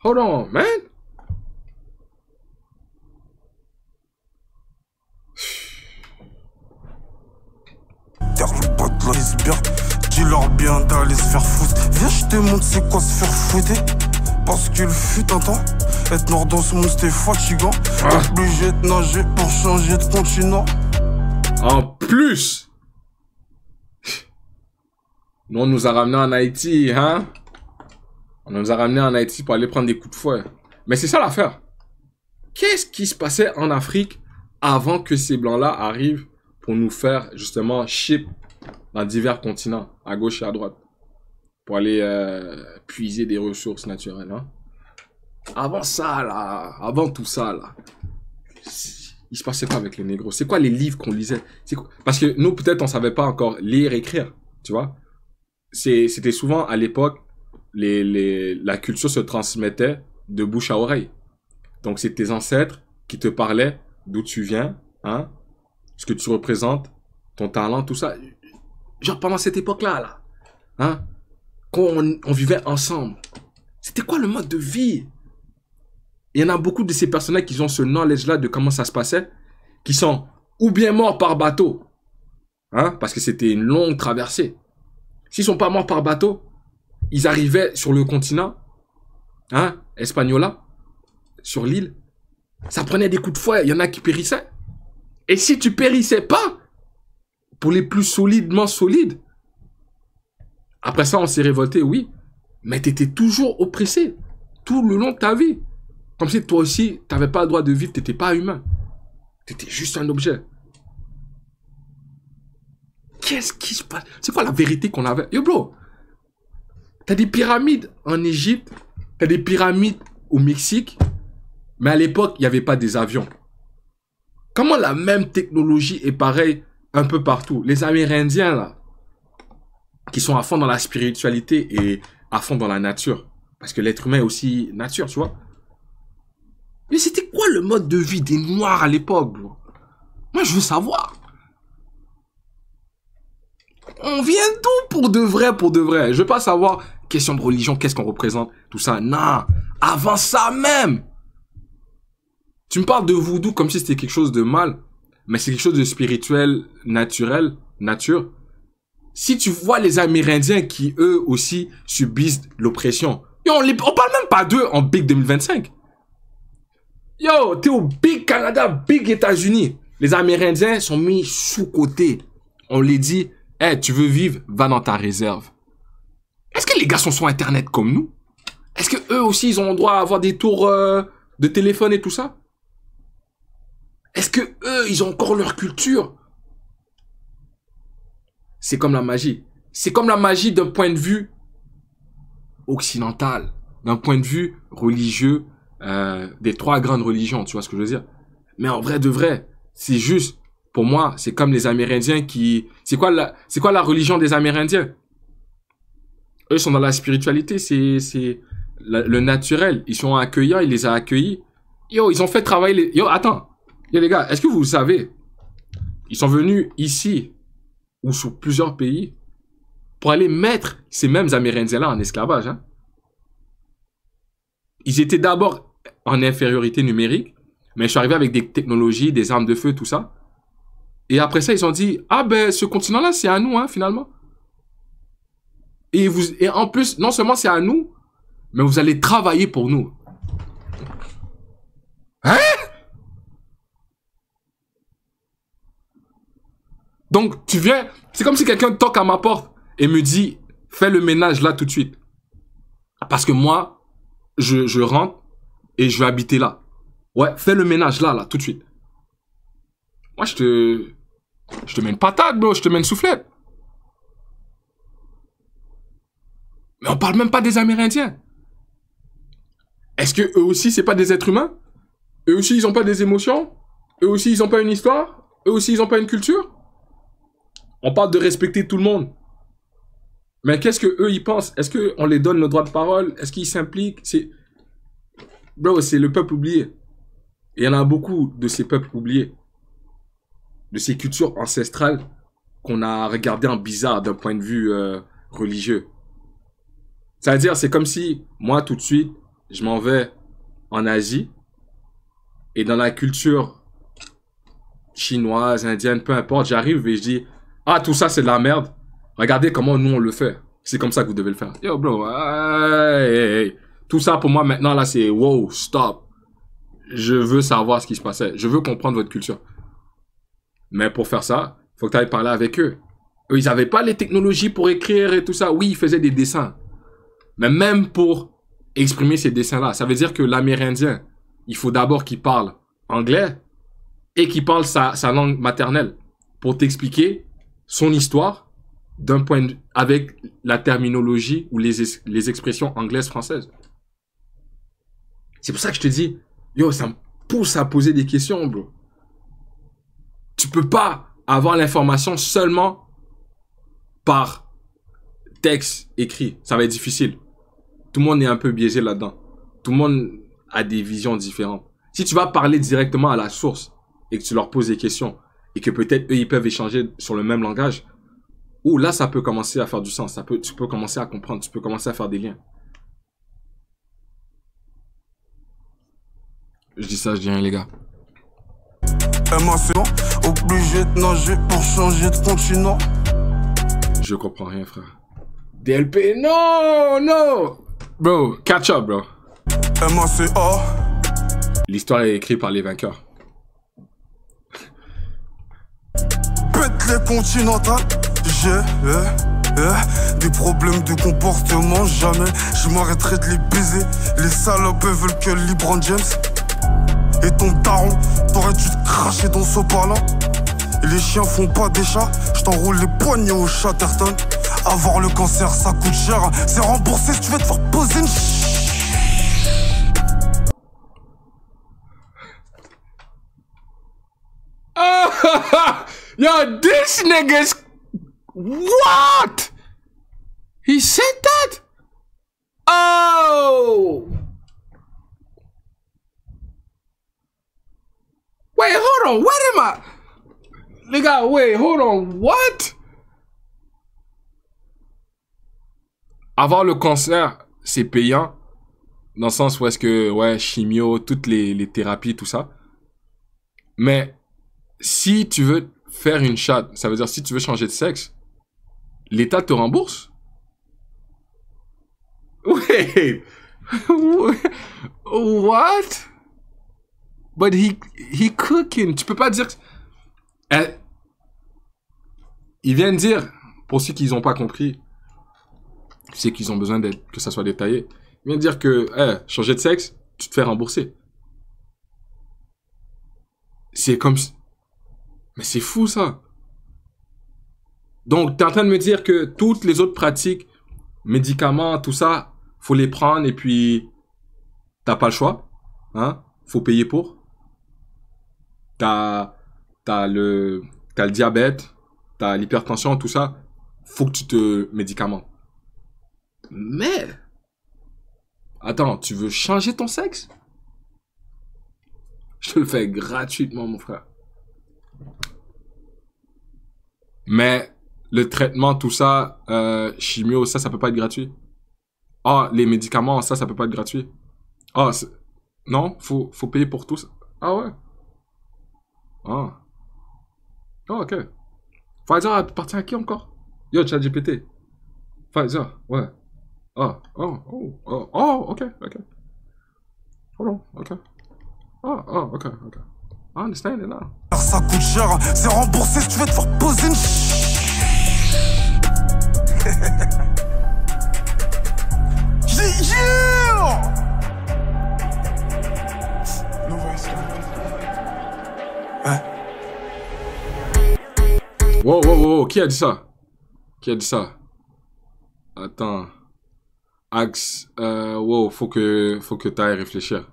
Hold on, man. Le bas de l'iceberg. Dis-leur bien d'aller se faire foutre. Viens, je te montre c'est quoi se faire fouetter. Parce qu'il fut un temps. Être noir dans ce monde c'était fatigant. T'es obligé de nager pour changer de continent. En plus, nous on nous a ramenés en Haïti, hein? On nous a ramenés en Haïti pour aller prendre des coups de fouet. Mais c'est ça l'affaire. Qu'est-ce qui se passait en Afrique avant que ces blancs-là arrivent pour nous faire justement ship dans divers continents, à gauche et à droite, pour aller puiser des ressources naturelles, hein? Avant ça, là, avant tout ça, là, il se passait quoi avec les négros? C'est quoi les livres qu'on lisait? Parce que nous, peut-être, on savait pas encore lire et écrire, tu vois? C'était souvent, à l'époque, la culture se transmettait de bouche à oreille. Donc, c'est tes ancêtres qui te parlaient d'où tu viens, hein? Ce que tu représentes, ton talent, tout ça. Genre, pendant cette époque-là, là, hein? Quand on vivait ensemble. C'était quoi le mode de vie? Il y en a beaucoup de ces personnes qui ont ce knowledge-là de comment ça se passait, qui sont ou bien morts par bateau, hein, parce que c'était une longue traversée. S'ils sont pas morts par bateau, ils arrivaient sur le continent, hein, Espagnola, sur l'île, ça prenait des coups de fouet, il y en a qui périssaient. Et si tu périssais pas, pour les plus solidement solides, après ça on s'est révolté, oui, mais t'étais toujours oppressé, tout le long de ta vie. Comme si toi aussi, tu n'avais pas le droit de vivre, tu n'étais pas humain. Tu étais juste un objet. qu'est-ce qui se passe? C'est quoi la vérité qu'on avait? Yo, bro, t'as des pyramides en Égypte, t'as des pyramides au Mexique, mais à l'époque, il n'y avait pas des avions. Comment la même technologie est pareille un peu partout? Les Amérindiens, là, qui sont à fond dans la spiritualité et à fond dans la nature. Parce que l'être humain est aussi nature, tu vois. Mais c'était quoi le mode de vie des Noirs à l'époque, bro? Moi, je veux savoir. On vient d'où pour de vrai, pour de vrai? Je veux pas savoir, question de religion, qu'est-ce qu'on représente, tout ça. Non, avant ça même. Tu me parles de voodoo comme si c'était quelque chose de mal, mais c'est quelque chose de spirituel, naturel, nature. Si tu vois les Amérindiens qui, eux aussi, subissent l'oppression, yo, on parle même pas d'eux en Big 2025. Yo, t'es au Big Canada, Big États-Unis. Les Amérindiens sont mis sous-côté. On les dit, hey, tu veux vivre, va dans ta réserve. Est-ce que les gars sont sur Internet comme nous? Est-ce que eux aussi, ils ont le droit à avoir des tours de téléphone et tout ça? Est-ce que eux, ils ont encore leur culture? C'est comme la magie. C'est comme la magie d'un point de vue occidental, d'un point de vue religieux, des trois grandes religions, tu vois ce que je veux dire? Mais en vrai de vrai, c'est juste, pour moi, c'est comme les Amérindiens qui... C'est quoi la religion des Amérindiens? Eux sont dans la spiritualité, c'est le naturel. Ils sont accueillants, il les a accueillis. Yo, ils ont fait travailler les... Yo, attends. Yo, les gars, est-ce que vous savez? Ils sont venus ici, ou sur plusieurs pays, pour aller mettre ces mêmes Amérindiens-là en esclavage. Hein? Ils étaient d'abord en infériorité numérique, mais je suis arrivé avec des technologies, des armes de feu, tout ça. Et après ça, ils ont dit, ah ben, ce continent-là, c'est à nous, hein, finalement. Et en plus, non seulement c'est à nous, mais vous allez travailler pour nous. Hein? Donc, tu viens, c'est comme si quelqu'un toque à ma porte et me dit, fais le ménage là tout de suite. Parce que moi, je rentre et je vais habiter là. Ouais, fais le ménage là, tout de suite. Moi, je te mets une patate, bro, je te mets une soufflette. Mais on parle même pas des Amérindiens. Est-ce que eux aussi, c'est pas des êtres humains? Eux aussi, ils ont pas des émotions? Eux aussi, ils ont pas une histoire? Eux aussi, ils ont pas une culture? On parle de respecter tout le monde. Mais qu'est-ce que eux ils pensent? Est-ce qu'on les donne le droit de parole? Est-ce qu'ils s'impliquent? Bro, c'est le peuple oublié. Et il y en a beaucoup de ces peuples oubliés. De ces cultures ancestrales qu'on a regardées en bizarre d'un point de vue religieux. C'est-à-dire, c'est comme si, moi, tout de suite, je m'en vais en Asie. Et dans la culture chinoise, indienne, peu importe, j'arrive et je dis... Ah, tout ça, c'est de la merde. Regardez comment nous, on le fait. C'est comme ça que vous devez le faire. Yo, bro. Hey. Tout ça, pour moi, maintenant, là, c'est... Wow, stop. Je veux savoir ce qui se passait. Je veux comprendre votre culture. Mais pour faire ça, il faut que tu ailles parler avec eux. Eux, ils n'avaient pas les technologies pour écrire et tout ça. Oui, ils faisaient des dessins. Mais même pour exprimer ces dessins-là, ça veut dire que l'Amérindien, il faut d'abord qu'il parle anglais et qu'il parle sa langue maternelle pour t'expliquer son histoire d'un point de, avec la terminologie ou les expressions anglaises françaises. C'est pour ça que je te dis, yo, ça me pousse à poser des questions, bro. Tu peux pas avoir l'information seulement par texte écrit. Ça va être difficile. Tout le monde est un peu biaisé là-dedans. Tout le monde a des visions différentes. Si tu vas parler directement à la source et que tu leur poses des questions, et que peut-être eux, ils peuvent échanger sur le même langage, ou là, ça peut commencer à faire du sens. Tu peux commencer à comprendre. Tu peux commencer à faire des liens. Je dis ça, je dis rien, les gars. Obligé de nager pour changer de continent. Je comprends rien, frère. DLP, non. Bro, catch up, bro. MACA. L'histoire est écrite par les vainqueurs. Les continentales, j'ai des problèmes de comportement, jamais je m'arrêterai de les baiser. Les salopes veulent que LeBron James et ton daron, t'aurais dû te cracher dans ce ballon. Et les chiens font pas des chats. Je t'enroule les poignets au Chatterton. Avoir le cancer, ça coûte cher. C'est remboursé si tu veux te faire poser une Yo, this nigga's... What? He said that? Oh! Wait, hold on. What am I? Les gars, wait, hold on. What? Avoir le cancer, c'est payant. Dans le sens où est-ce que, ouais, chimio, toutes les thérapies, tout ça. Mais si tu veux faire une chatte, ça veut dire si tu veux changer de sexe, l'État te rembourse? Wait. What? But he cooking. Tu peux pas dire... Il vient de dire, pour ceux qui n'ont pas compris, c'est qu'ils ont besoin que ça soit détaillé. Il vient de dire que, changer de sexe, tu te fais rembourser. C'est comme... Mais c'est fou, ça. Donc, t'es en train de me dire que toutes les autres pratiques, médicaments, tout ça, faut les prendre et puis t'as pas le choix, hein? Faut payer pour. T'as le diabète, t'as l'hypertension, tout ça. Faut que tu te médicamentes. Mais, attends, tu veux changer ton sexe? Je te le fais gratuitement, mon frère. Mais le traitement, tout ça, chimio, ça peut pas être gratuit. Ah, les médicaments, ça peut pas être gratuit. Ah, non, faut payer pour tout ça. Ah ouais. Ah. Ah, ok. Pfizer appartient à qui encore? Yo, ChatGPT. Pfizer, ouais. Ah, ok. Hold on, ok. Ok. I understand it now. Ça coûte cher, c'est remboursé si tu veux te faire poser une Wow, qui a dit ça? Attends. Axe, wow, faut que t'ailles réfléchir.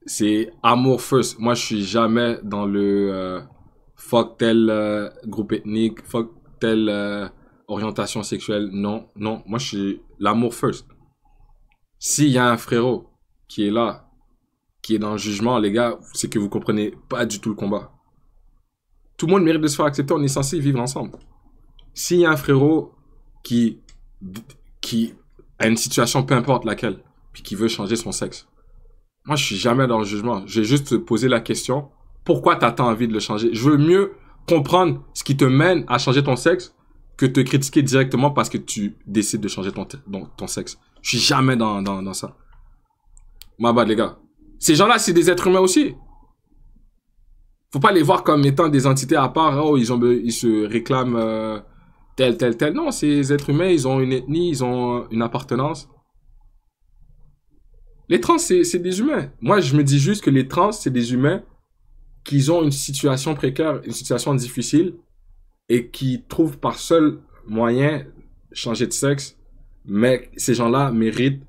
C'est amour first. Moi, je suis jamais dans le fuck tel groupe ethnique, fuck telle orientation sexuelle. Non. Moi, je suis l'amour first. S'il y a un frérot qui est là, qui est dans le jugement, les gars, c'est que vous comprenez pas du tout le combat. Tout le monde mérite de se faire accepter. On est censé vivre ensemble. S'il y a un frérot qui a une situation, peu importe laquelle, puis qui veut changer son sexe, moi, je suis jamais dans le jugement. Je vais juste te poser la question, pourquoi t'as tant envie de le changer? Je veux mieux comprendre ce qui te mène à changer ton sexe que te critiquer directement parce que tu décides de changer ton sexe. Je suis jamais dans ça. My bad, les gars. Ces gens-là, c'est des êtres humains aussi. Faut pas les voir comme étant des entités à part. Oh, ils se réclament tel. Non, ces êtres humains, ils ont une ethnie, ils ont une appartenance. Les trans, c'est des humains. Moi, je me dis juste que les trans, c'est des humains qui ont une situation précaire, une situation difficile et qui trouvent par seul moyen changer de sexe. Mais ces gens-là méritent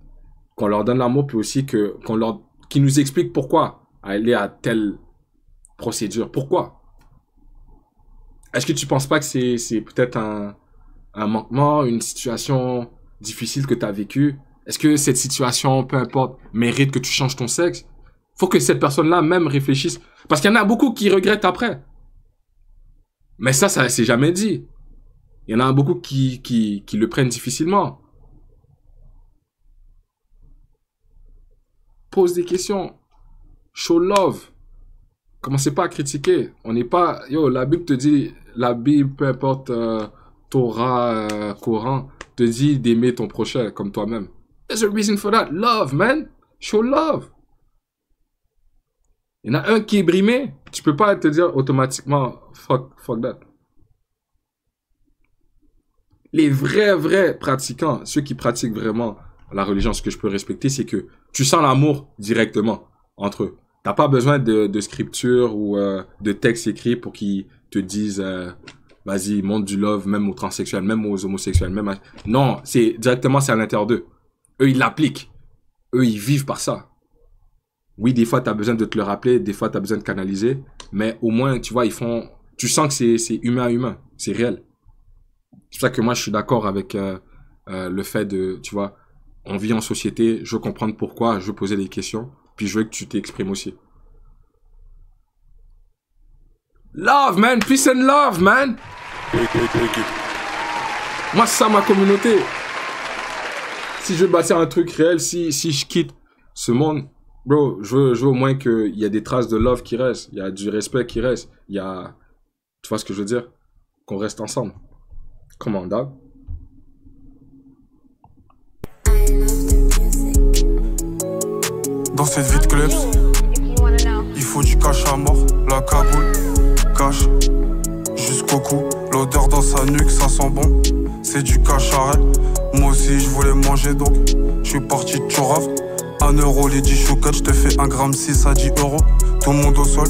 qu'on leur donne l'amour puis aussi qu'ils nous expliquent pourquoi aller à telle procédure. Pourquoi? Est-ce que tu penses pas que c'est peut-être un manquement, une situation difficile que tu as vécue? Est-ce que cette situation, peu importe, mérite que tu changes ton sexe? Faut que cette personne-là même réfléchisse. Parce qu'il y en a beaucoup qui regrettent après. Mais ça c'est jamais dit. Il y en a beaucoup qui le prennent difficilement. Pose des questions. Show love. Commencez pas à critiquer. On n'est pas... Yo, la Bible te dit... La Bible, peu importe... Torah, Coran, te dit d'aimer ton prochain comme toi-même. There's a reason for that. Love, man. Show love. Il y en a un qui est brimé. Tu peux pas te dire automatiquement fuck that. Les vrais pratiquants, ceux qui pratiquent vraiment la religion, ce que je peux respecter, c'est que tu sens l'amour directement entre eux. T'as pas besoin de scripture ou de texte écrit pour qu'ils te disent, vas-y, montre du love, même aux transsexuels, même aux homosexuels, même non, c'est à l'intérieur d'eux. Eux, ils l'appliquent. Eux, ils vivent par ça. Oui, des fois, tu as besoin de te le rappeler, des fois, tu as besoin de canaliser, mais au moins, tu vois, tu sens que c'est humain à humain, c'est réel. C'est pour ça que moi, je suis d'accord avec le fait de, tu vois, on vit en société, je veux comprendre pourquoi, je veux poser des questions, puis je veux que tu t'exprimes aussi. Love, man, peace and love, man. Moi, c'est ça ma communauté. Si je veux bâtir un truc réel, si je quitte ce monde, bro, je veux au moins qu'il y a des traces de love qui restent, il y a du respect qui reste, il y a, tu vois ce que je veux dire? Qu'on reste ensemble. Comment, Dab? Dans cette vie de clubs, il faut du cash à mort, la cagoule, cash jusqu'au cou, l'odeur dans sa nuque, ça sent bon, c'est du cash à elle. Moi aussi je voulais manger donc, je suis parti de Chourave. 1 euro les 10 chouquettes, je te fais 1 gramme 6 à 10 euros. Tout le monde au sol,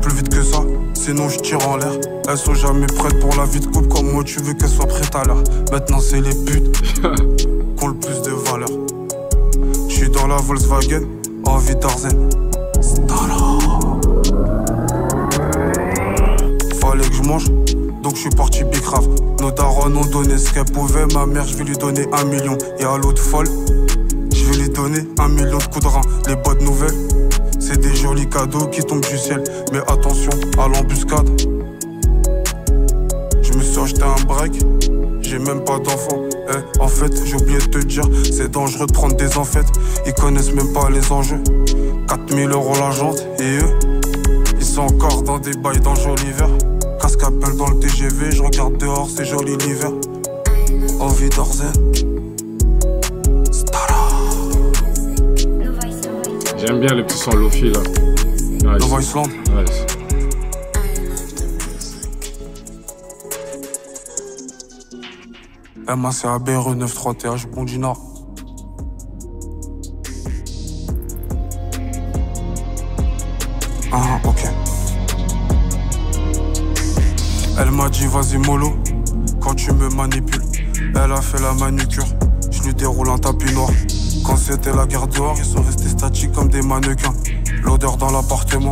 plus vite que ça, sinon je tire en l'air. Elles sont jamais prêtes pour la vie de couple, comme moi tu veux qu'elles soient prêtes à l'heure. Maintenant c'est les putes qui ont le plus de valeur. Je suis dans la Volkswagen, en vie d'Arzen. Fallait que je mange, donc je suis parti bicrave. Nos darons ont donné ce qu'elle pouvait, ma mère je vais lui donner 1 million. Et à l'autre folle, je vais lui donner 1 million de coups de rein. Les bonnes nouvelles, c'est des jolis cadeaux qui tombent du ciel. Mais attention à l'embuscade. Je me suis acheté un break, j'ai même pas d'enfant. En fait, j'ai oublié de te dire, c'est dangereux de prendre des enfêtes. Ils connaissent même pas les enjeux. 4000 € la jante, et eux, ils sont encore dans des bails dans le joli verre. Casque Apple dans le TGV, je regarde dehors, c'est joli l'hiver. Envie d'Orzen. J'aime bien le petit son Lofi là. Nice. Nova Island. Nice. MACAB, RE 93TH, Bon du Nord. Ah, ok. Elle m'a dit vas-y mollo, quand tu me manipules. Elle a fait la manucure, je lui déroule un tapis noir. Quand c'était la guerre dehors, ils sont restés statiques comme des mannequins. L'odeur dans l'appartement,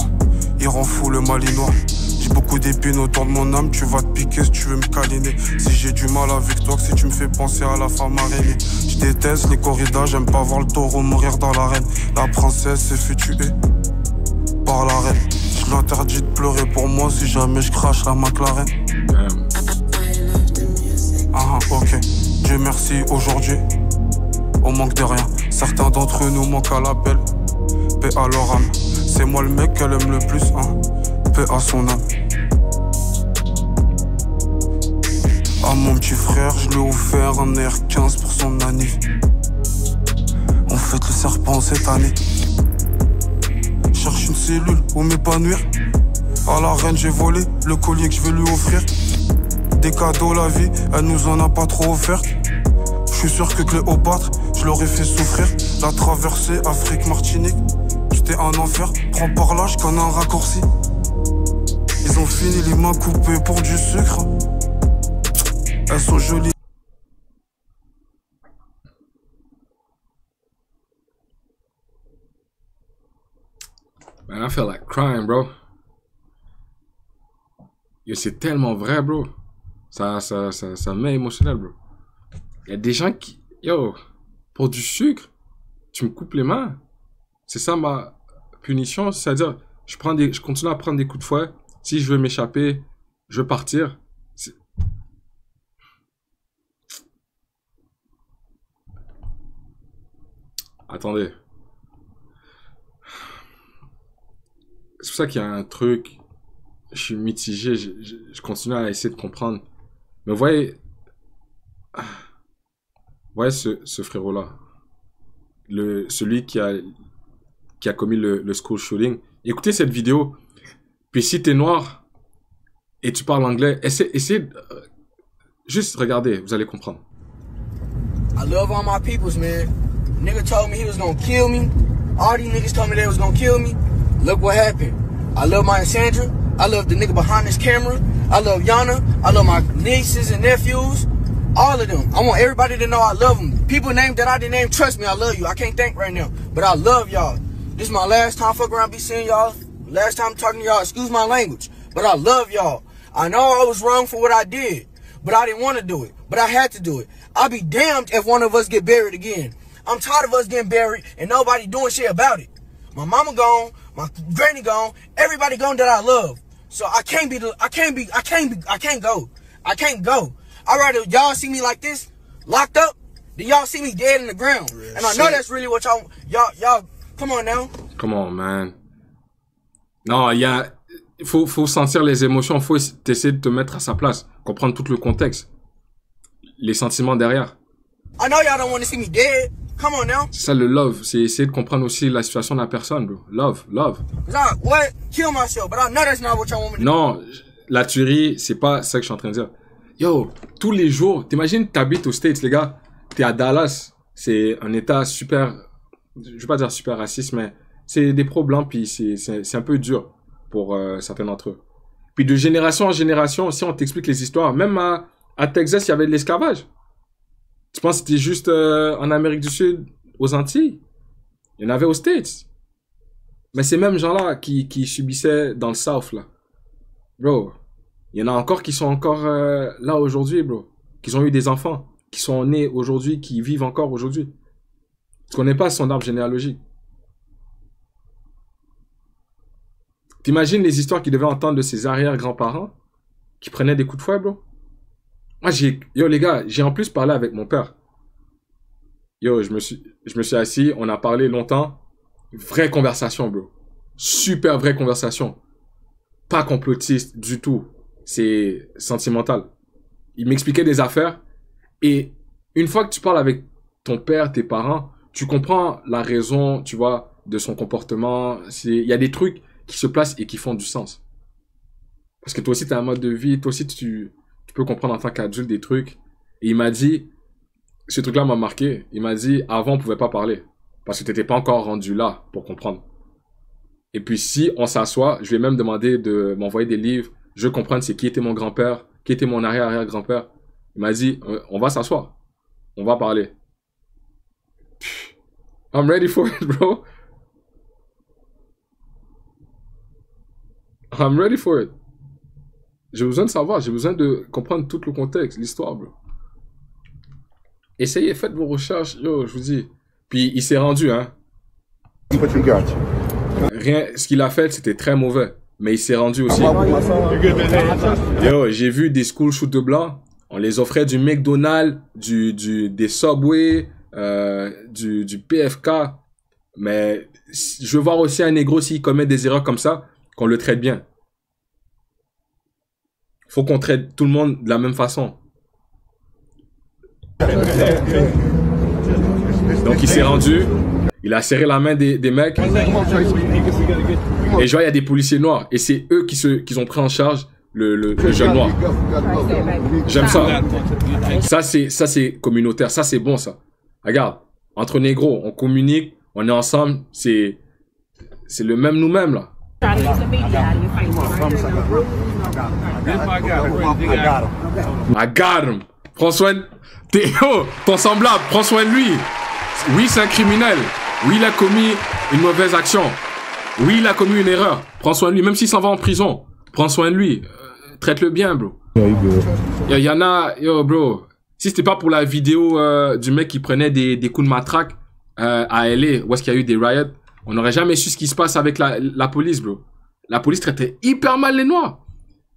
il rend fou le malinois. J'ai beaucoup d'épines autour de mon âme, tu vas te piquer si tu veux me câliner. Si j'ai du mal avec toi, que si tu me fais penser à la femme araignée. Je déteste les corridas, j'aime pas voir le taureau mourir dans l'arène. La princesse s'est fait tuer par la reine. Je l'interdis de pleurer pour moi si jamais je crache la McLaren. Ah ok, Dieu merci aujourd'hui, on manque de rien. Certains d'entre eux nous manquent à l'appel. Paix à leur âme, c'est moi le mec qu'elle aime le plus, hein. Paix à son âme. À mon petit frère, je lui ai offert un R15 pour son anniv. On fête le serpent cette année. Cherche une cellule où m'épanouir. À la reine j'ai volé le collier que je vais lui offrir. Des cadeaux la vie, elle nous en a pas trop offert. Je suis sûr que Cléopâtre, je l'aurais fait souffrir. La traversée Afrique-Martinique, c'était un enfer. Prends par là, je connais un raccourci. Ils ont fini les mains coupées pour du sucre. Elles sont jolies. Man, I feel like crying, bro. Yo, c'est tellement vrai, bro. Ça me met émotionnel, bro. Il y a des gens qui... Yo, pour du sucre, tu me coupes les mains. C'est ça ma punition. C'est-à-dire, je continue à prendre des coups de fouet. Si je veux m'échapper, je veux partir. Attendez. C'est pour ça qu'il y a un truc... Je suis mitigé. Je continue à essayer de comprendre. Mais voyez ce frérot-là. Celui qui a commis le school shooting. Écoutez cette vidéo. Puis si t'es noir et tu parles anglais, essayez juste regardez, vous allez comprendre. I love all my peoples, man. Nigga told me he was gonna kill me. All these niggas told me they was gonna kill me. Look what happened. I love my Sandra. I love the nigga behind this camera. I love Yana. I love my nieces and nephews. All of them. I want everybody to know I love them. People named that I didn't name, trust me, I love you. I can't think right now, but I love y'all. This is my last time fuck around be seeing y'all. Last time talking to y'all, excuse my language, but I love y'all. I know I was wrong for what I did, but I didn't want to do it, but I had to do it. I'll be damned if one of us get buried again. I'm tired of us getting buried and nobody doing shit about it. My mama gone, my granny gone, everybody gone that I love. So I can't go. I can't go. I'd rather y'all see me like this, locked up, than y'all see me dead in the ground. Real and I know that's really what y'all, come on now. Come on, man. Non, faut sentir les émotions, faut essayer de te mettre à sa place, comprendre tout le contexte, les sentiments derrière. I know y'all don't want to see me dead. Come on now. C'est ça le love, c'est essayer de comprendre aussi la situation de la personne, bro. Love. What? Kill myself, but I know that's not what y'all want me to do. Non, la tuerie, c'est pas ça que je suis en train de dire. Yo, tous les jours, t'imagines, t'habites aux States, les gars, t'es à Dallas, c'est un état super, je vais pas dire super raciste, mais c'est des pro-blancs, puis c'est un peu dur pour certains d'entre eux. Puis de génération en génération, si on t'explique les histoires, même à Texas, il y avait de l'esclavage. Tu penses que c'était juste en Amérique du Sud, aux Antilles? Il y en avait aux States. Mais ces mêmes gens-là qui subissaient dans le South, là. Bro, il y en a encore qui sont encore là aujourd'hui, bro. Qui ont eu des enfants, qui sont nés aujourd'hui, qui vivent encore aujourd'hui. Tu connais pas son arbre généalogique. T'imagines les histoires qu'il devait entendre de ses arrière-grands-parents qui prenaient des coups de fouet, bro? Moi, yo, les gars, j'ai en plus parlé avec mon père. Yo, je me suis assis, on a parlé longtemps. Vraie conversation, bro. Super vraie conversation. Pas complotiste du tout. C'est sentimental. Il m'expliquait des affaires. Et une fois que tu parles avec ton père, tes parents, tu comprends la raison, tu vois, de son comportement. Il y a des trucs qui se placent et qui font du sens. Parce que toi aussi, tu as un mode de vie. Toi aussi, tu peux comprendre en tant qu'adulte des trucs. Et il m'a dit, ce truc-là m'a marqué. Il m'a dit, avant, on pouvait pas parler. Parce que tu n'étais pas encore rendu là pour comprendre. Et puis, si on s'assoit, je vais même demander de m'envoyer des livres. Je veux comprendre c'est qui était mon grand-père, qui était mon arrière-arrière-grand-père. Il m'a dit, on va s'asseoir. On va parler. I'm ready for it, bro. I'm ready for it. J'ai besoin de savoir, j'ai besoin de comprendre tout le contexte, l'histoire, bro. Essayez, faites vos recherches, yo, je vous dis. Puis il s'est rendu, hein. Rien, ce qu'il a fait, c'était très mauvais. Mais il s'est rendu aussi. Yo, j'ai vu des school shoot de blancs. On les offrait du McDonald's, des Subway, du PFK. Mais je veux voir aussi un négro s'il commet des erreurs comme ça, qu'on le traite bien. Faut qu'on traite tout le monde de la même façon. Donc il s'est rendu, il a serré la main des mecs. Et je vois, il y a des policiers noirs. Et c'est eux qui ont pris en charge le jeune noir. J'aime ça. Ça c'est communautaire. Ça, c'est bon, ça. Regarde, entre négros, on communique, on est ensemble. C'est le même nous-mêmes, là. I got him. Prends soin de... ton semblable, prends soin de lui. Oui, c'est un criminel. Oui, il a commis une mauvaise action. Oui, il a commis une erreur. Prends soin de lui, même s'il s'en va en prison. Prends soin de lui. Traite-le bien, bro. Il y en a... Yo, bro. Si c'était pas pour la vidéo du mec qui prenait des coups de matraque à LA, où est-ce qu'il y a eu des riots, on n'aurait jamais su ce qui se passe avec la police, bro. La police traitait hyper mal les Noirs.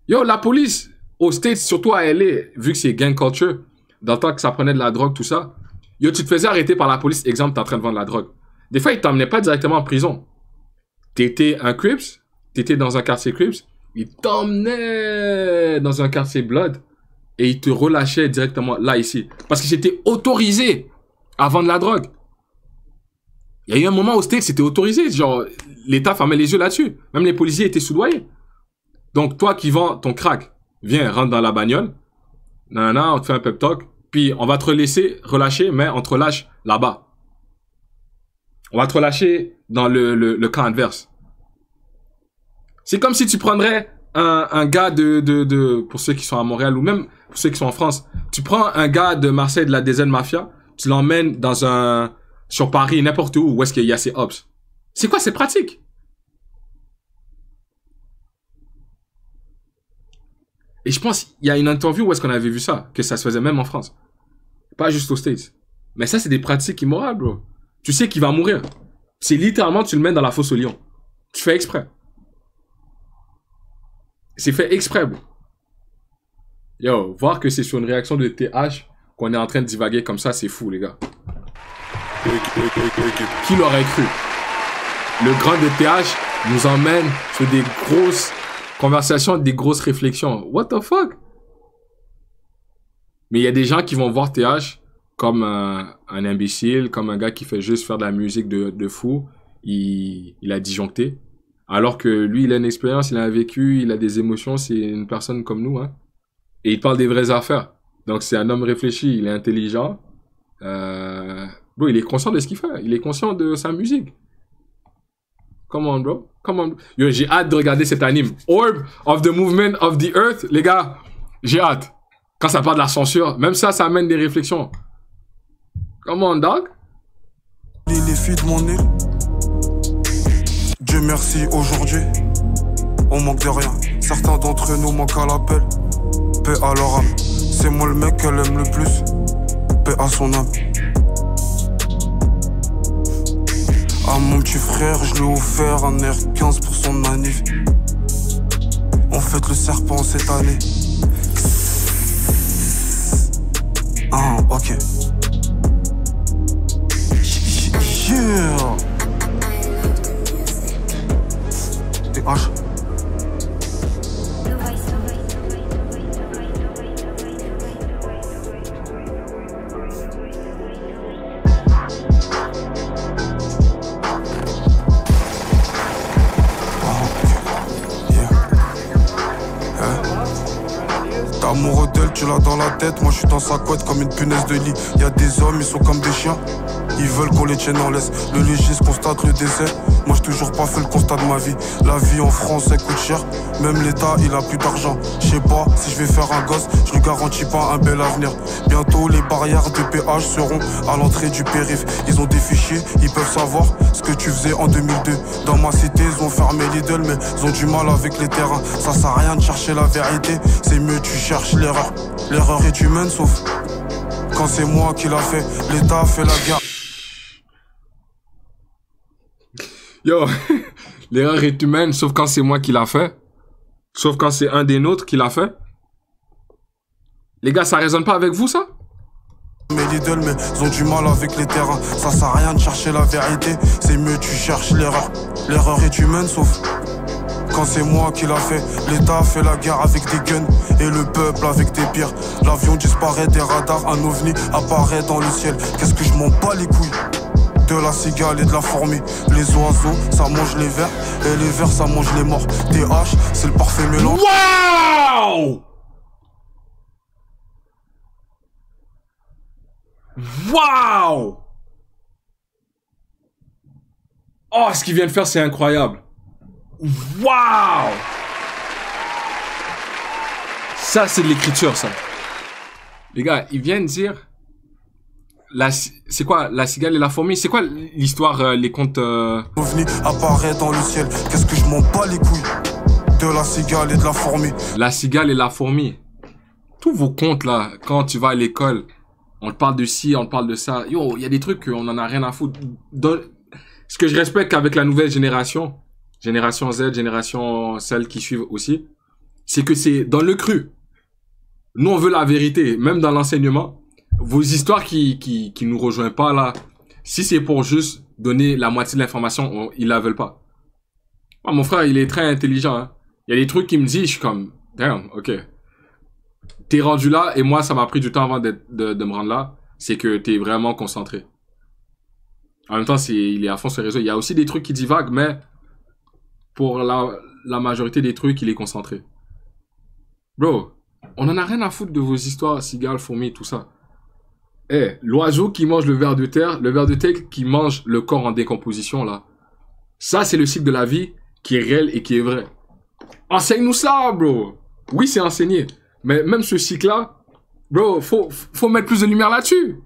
Yo, la police, aux States, surtout à LA, vu que c'est gang culture, dans le temps que ça prenait de la drogue, tout ça, yo, tu te faisais arrêter par la police, exemple, t'es en train de vendre la drogue. Des fois, ils t'emmenaient pas directement en prison. T'étais un Crips, t'étais dans un quartier Crips, ils t'emmenaient dans un quartier Blood, et ils te relâchaient directement là, ici. Parce que c'était autorisé à vendre la drogue. Il y a eu un moment au States, c'était autorisé. Genre, l'État fermait les yeux là-dessus. Même les policiers étaient soudoyés. Donc, toi qui vends ton crack, viens, rentre dans la bagnole. Nanana, on te fait un pep talk. Puis, on va te relâcher, mais on te relâche là-bas. On va te relâcher dans le camp adverse. C'est comme si tu prendrais un gars pour ceux qui sont à Montréal ou même pour ceux qui sont en France, tu prends un gars de Marseille de la DZ Mafia, tu l'emmènes sur Paris, n'importe où est-ce qu'il y a ces ops. C'est quoi, c'est pratique. Et je pense, il y a une interview où est-ce qu'on avait vu ça, que ça se faisait même en France. Pas juste aux States. Mais ça, c'est des pratiques immorales, bro. Tu sais qu'il va mourir. C'est littéralement, tu le mets dans la fosse au lion. Tu fais exprès. C'est fait exprès, bro. Yo, voir que c'est sur une réaction de TH qu'on est en train de divaguer comme ça, c'est fou, les gars. Qui l'aurait cru? Le grand de TH nous emmène sur des grosses conversations, des grosses réflexions. What the fuck? Mais il y a des gens qui vont voir TH comme un imbécile, comme un gars qui fait juste faire de la musique de fou. Il a disjoncté. Alors que lui, il a une expérience, il a un vécu, il a des émotions, c'est une personne comme nous, hein. Et il parle des vraies affaires. Donc c'est un homme réfléchi, il est intelligent. Bro, il est conscient de ce qu'il fait. Il est conscient de sa musique. Come on, bro. Come on. Yo, j'ai hâte de regarder cet anime. Orb of the Movement of the Earth. Les gars, j'ai hâte. Quand ça parle de la censure, même ça amène des réflexions. Come on, dog. Les filles de mon île. Dieu merci, aujourd'hui, on manque de rien. Certains d'entre nous manquent à l'appel. Paix à leur âme. C'est moi le mec qu'elle aime le plus. Paix à son âme. À mon petit frère, je lui ai offert un R15 pour son manif. On fête le serpent cette année. Ah, ok. Yeah. TH. T'es amoureux d'elle, tu l'as dans la tête. Moi je suis dans sa couette comme une punaise de lit. Y'a des hommes, ils sont comme des chiens. Ils veulent qu'on les tienne en laisse. Le légiste constate le décès. Moi j'ai toujours pas fait le constat de ma vie. La vie en France elle coûte cher. Même l'État il a plus d'argent. Je sais pas si je vais faire un gosse. Je lui garantis pas un bel avenir. Bientôt les barrières de péage seront à l'entrée du périph'. Ils ont des fichiers, ils peuvent savoir ce que tu faisais en 2002. Dans ma cité ils ont fermé Lidl. Mais ils ont du mal avec les terrains. Ça sert à rien de chercher la vérité. C'est mieux tu cherches l'erreur. L'erreur est humaine sauf quand c'est moi qui l'a fait. L'État a fait la guerre. Yo, l'erreur est humaine, sauf quand c'est moi qui l'a fait. Sauf quand c'est un des nôtres qui l'a fait. Les gars, ça résonne pas avec vous, ça? Mais Lidl, mais ils ont du mal avec les terrains. Ça sert à rien de chercher la vérité. C'est mieux tu cherches l'erreur. L'erreur est humaine, sauf quand c'est moi qui l'a fait. L'État a fait la guerre avec des guns et le peuple avec des pierres. L'avion disparaît des radars, un ovni apparaît dans le ciel. Qu'est-ce que je m'en bats les couilles de la cigale et de la fourmi. Les oiseaux, ça mange les vers. Et les vers, ça mange les morts. TH, c'est le parfait mélange. Wow! Wow! Oh, ce qu'il vient de faire, c'est incroyable. Wow! Ça, c'est de l'écriture, ça. Les gars, il vient de dire... C'est quoi la cigale et la fourmi? C'est quoi l'histoire, les contes Ovni apparaît dans le ciel. Qu'est-ce que je m'en bats les couilles de la cigale et de la fourmi. La cigale et la fourmi. Tous vos contes là, quand tu vas à l'école, on te parle de ci, on te parle de ça. Yo, il y a des trucs qu'on en a rien à foutre. Ce que je respecte avec la nouvelle génération, génération Z, génération celles qui suivent aussi, c'est que c'est dans le cru. Nous, on veut la vérité, même dans l'enseignement. Vos histoires qui nous rejoignent pas là, si c'est pour juste donner la moitié de l'information, ils la veulent pas. Moi, mon frère, il est très intelligent. Hein. Il y a des trucs qu'il me dit, je suis comme, damn, ok. T'es rendu là, et moi, ça m'a pris du temps avant de me rendre là. C'est que t'es vraiment concentré. En même temps, il est à fond sur le réseau. Il y a aussi des trucs qui divaguent, mais pour la majorité des trucs, il est concentré. Bro, on en a rien à foutre de vos histoires, cigales, fourmis, tout ça. Eh, l'oiseau qui mange le ver de terre qui mange le corps en décomposition, là. Ça, c'est le cycle de la vie qui est réel et qui est vrai. Enseigne-nous ça, bro. Oui, c'est enseigné. Mais même ce cycle-là, bro, faut mettre plus de lumière là-dessus.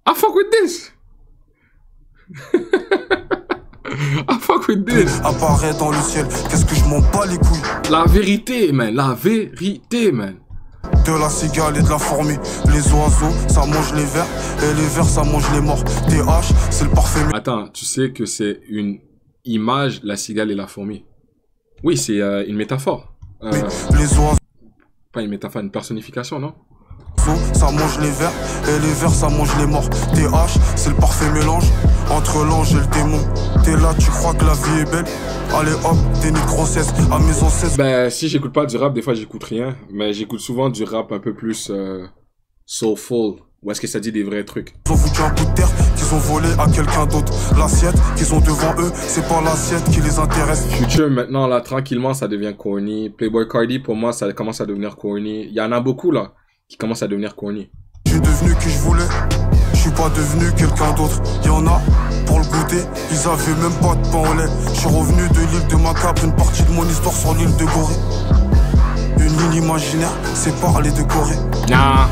I fuck with this. I fuck with this. Apparaît dans le ciel, qu'est-ce que je m'en bats les couilles. La vérité, man. La vérité, man. De la cigale et de la fourmi. Les oiseaux, ça mange les vers. Et les vers, ça mange les morts. TH, c'est le parfait. Attends, tu sais que c'est une image, la cigale et la fourmi. Oui, c'est une métaphore. Les oiseaux, Pas une métaphore, une personnification, non? ça mange les vers. Et les vers, ça mange les morts. TH, c'est le parfait mélange entre l'ange et le démon. T'es là, tu crois que la vie est belle. Allez hop, t'es née de grossesse à mes ancêtres. Ben, si j'écoute pas du rap, des fois j'écoute rien. Mais j'écoute souvent du rap un peu plus soulful. Ou est-ce que ça dit des vrais trucs? Ils ont foutu un bout de terre qu'ils ont volé à quelqu'un d'autre. L'assiette qu'ils ont devant eux, c'est pas l'assiette qui les intéresse. Future, maintenant, là, tranquillement, ça devient corny. Playboy Cardi, pour moi, ça commence à devenir corny. Il y en a beaucoup, là, qui commencent à devenir corny. Je suis devenu qui je voulais, je suis pas devenu quelqu'un d'autre. Y'en a, pour le goûter, ils avaient même pas de pain au lait. Je suis revenu de l'île de Macabre, une partie de mon histoire sur l'île de Gorée. Une ligne imaginaire, c'est parler de Corée. Nah.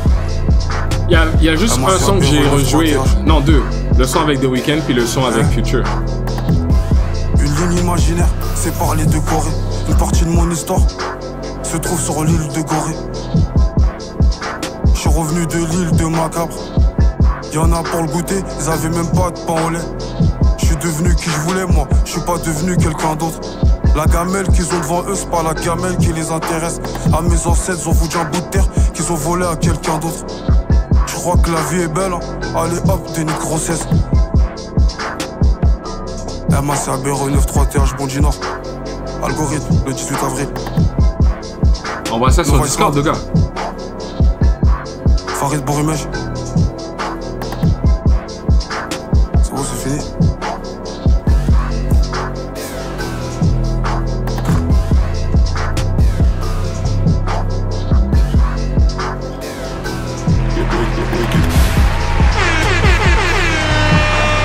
Il y a juste un son que j'ai rejoué. Non, deux. Le son avec The Weeknd, puis le son avec Future. Une ligne imaginaire, c'est parler de Corée. Une partie de mon histoire se trouve sur l'île de Gorée. Je suis revenu de l'île de Macabre. Y'en a pour le goûter, ils avaient même pas de pain au lait. Je suis devenu qui je voulais, moi, je suis pas devenu quelqu'un d'autre. La gamelle qu'ils ont devant eux, c'est pas la gamelle qui les intéresse. À mes ancêtres, ils ont foutu un bout de terre qu'ils ont volé à quelqu'un d'autre. Je crois que la vie est belle, hein. Allez hop, t'es née de grossesse. MACAB 93 TH Bondy Nord. Algorithme, le 18 avril. On voit ça sur Discord, de gars. Farid Borimej. C'est bon, c'est fini.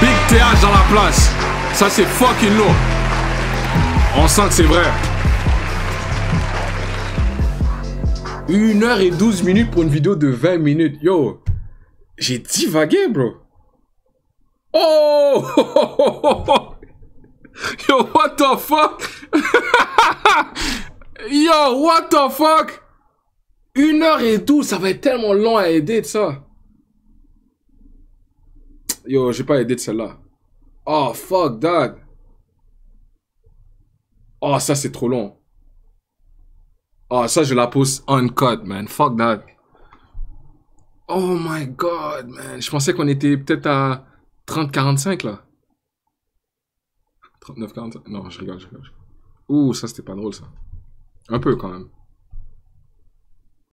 Big TH dans la place. Ça, c'est fucking lourd. On sent que c'est vrai. 1h12 pour une vidéo de 20 minutes. Yo, j'ai divagué, bro. Oh! Yo, what the fuck? Yo, what the fuck? 1h12, ça va être tellement long à aider de ça. Yo, j'ai pas aidé de celle-là. Oh, fuck that. Oh, ça, c'est trop long. Oh, ça, je la pose uncut, man. Fuck that. Oh my god, man. Je pensais qu'on était peut-être à 30-45, là. 39-45. Non, je rigole. Ouh, ça, c'était pas drôle, ça. Un peu, quand même.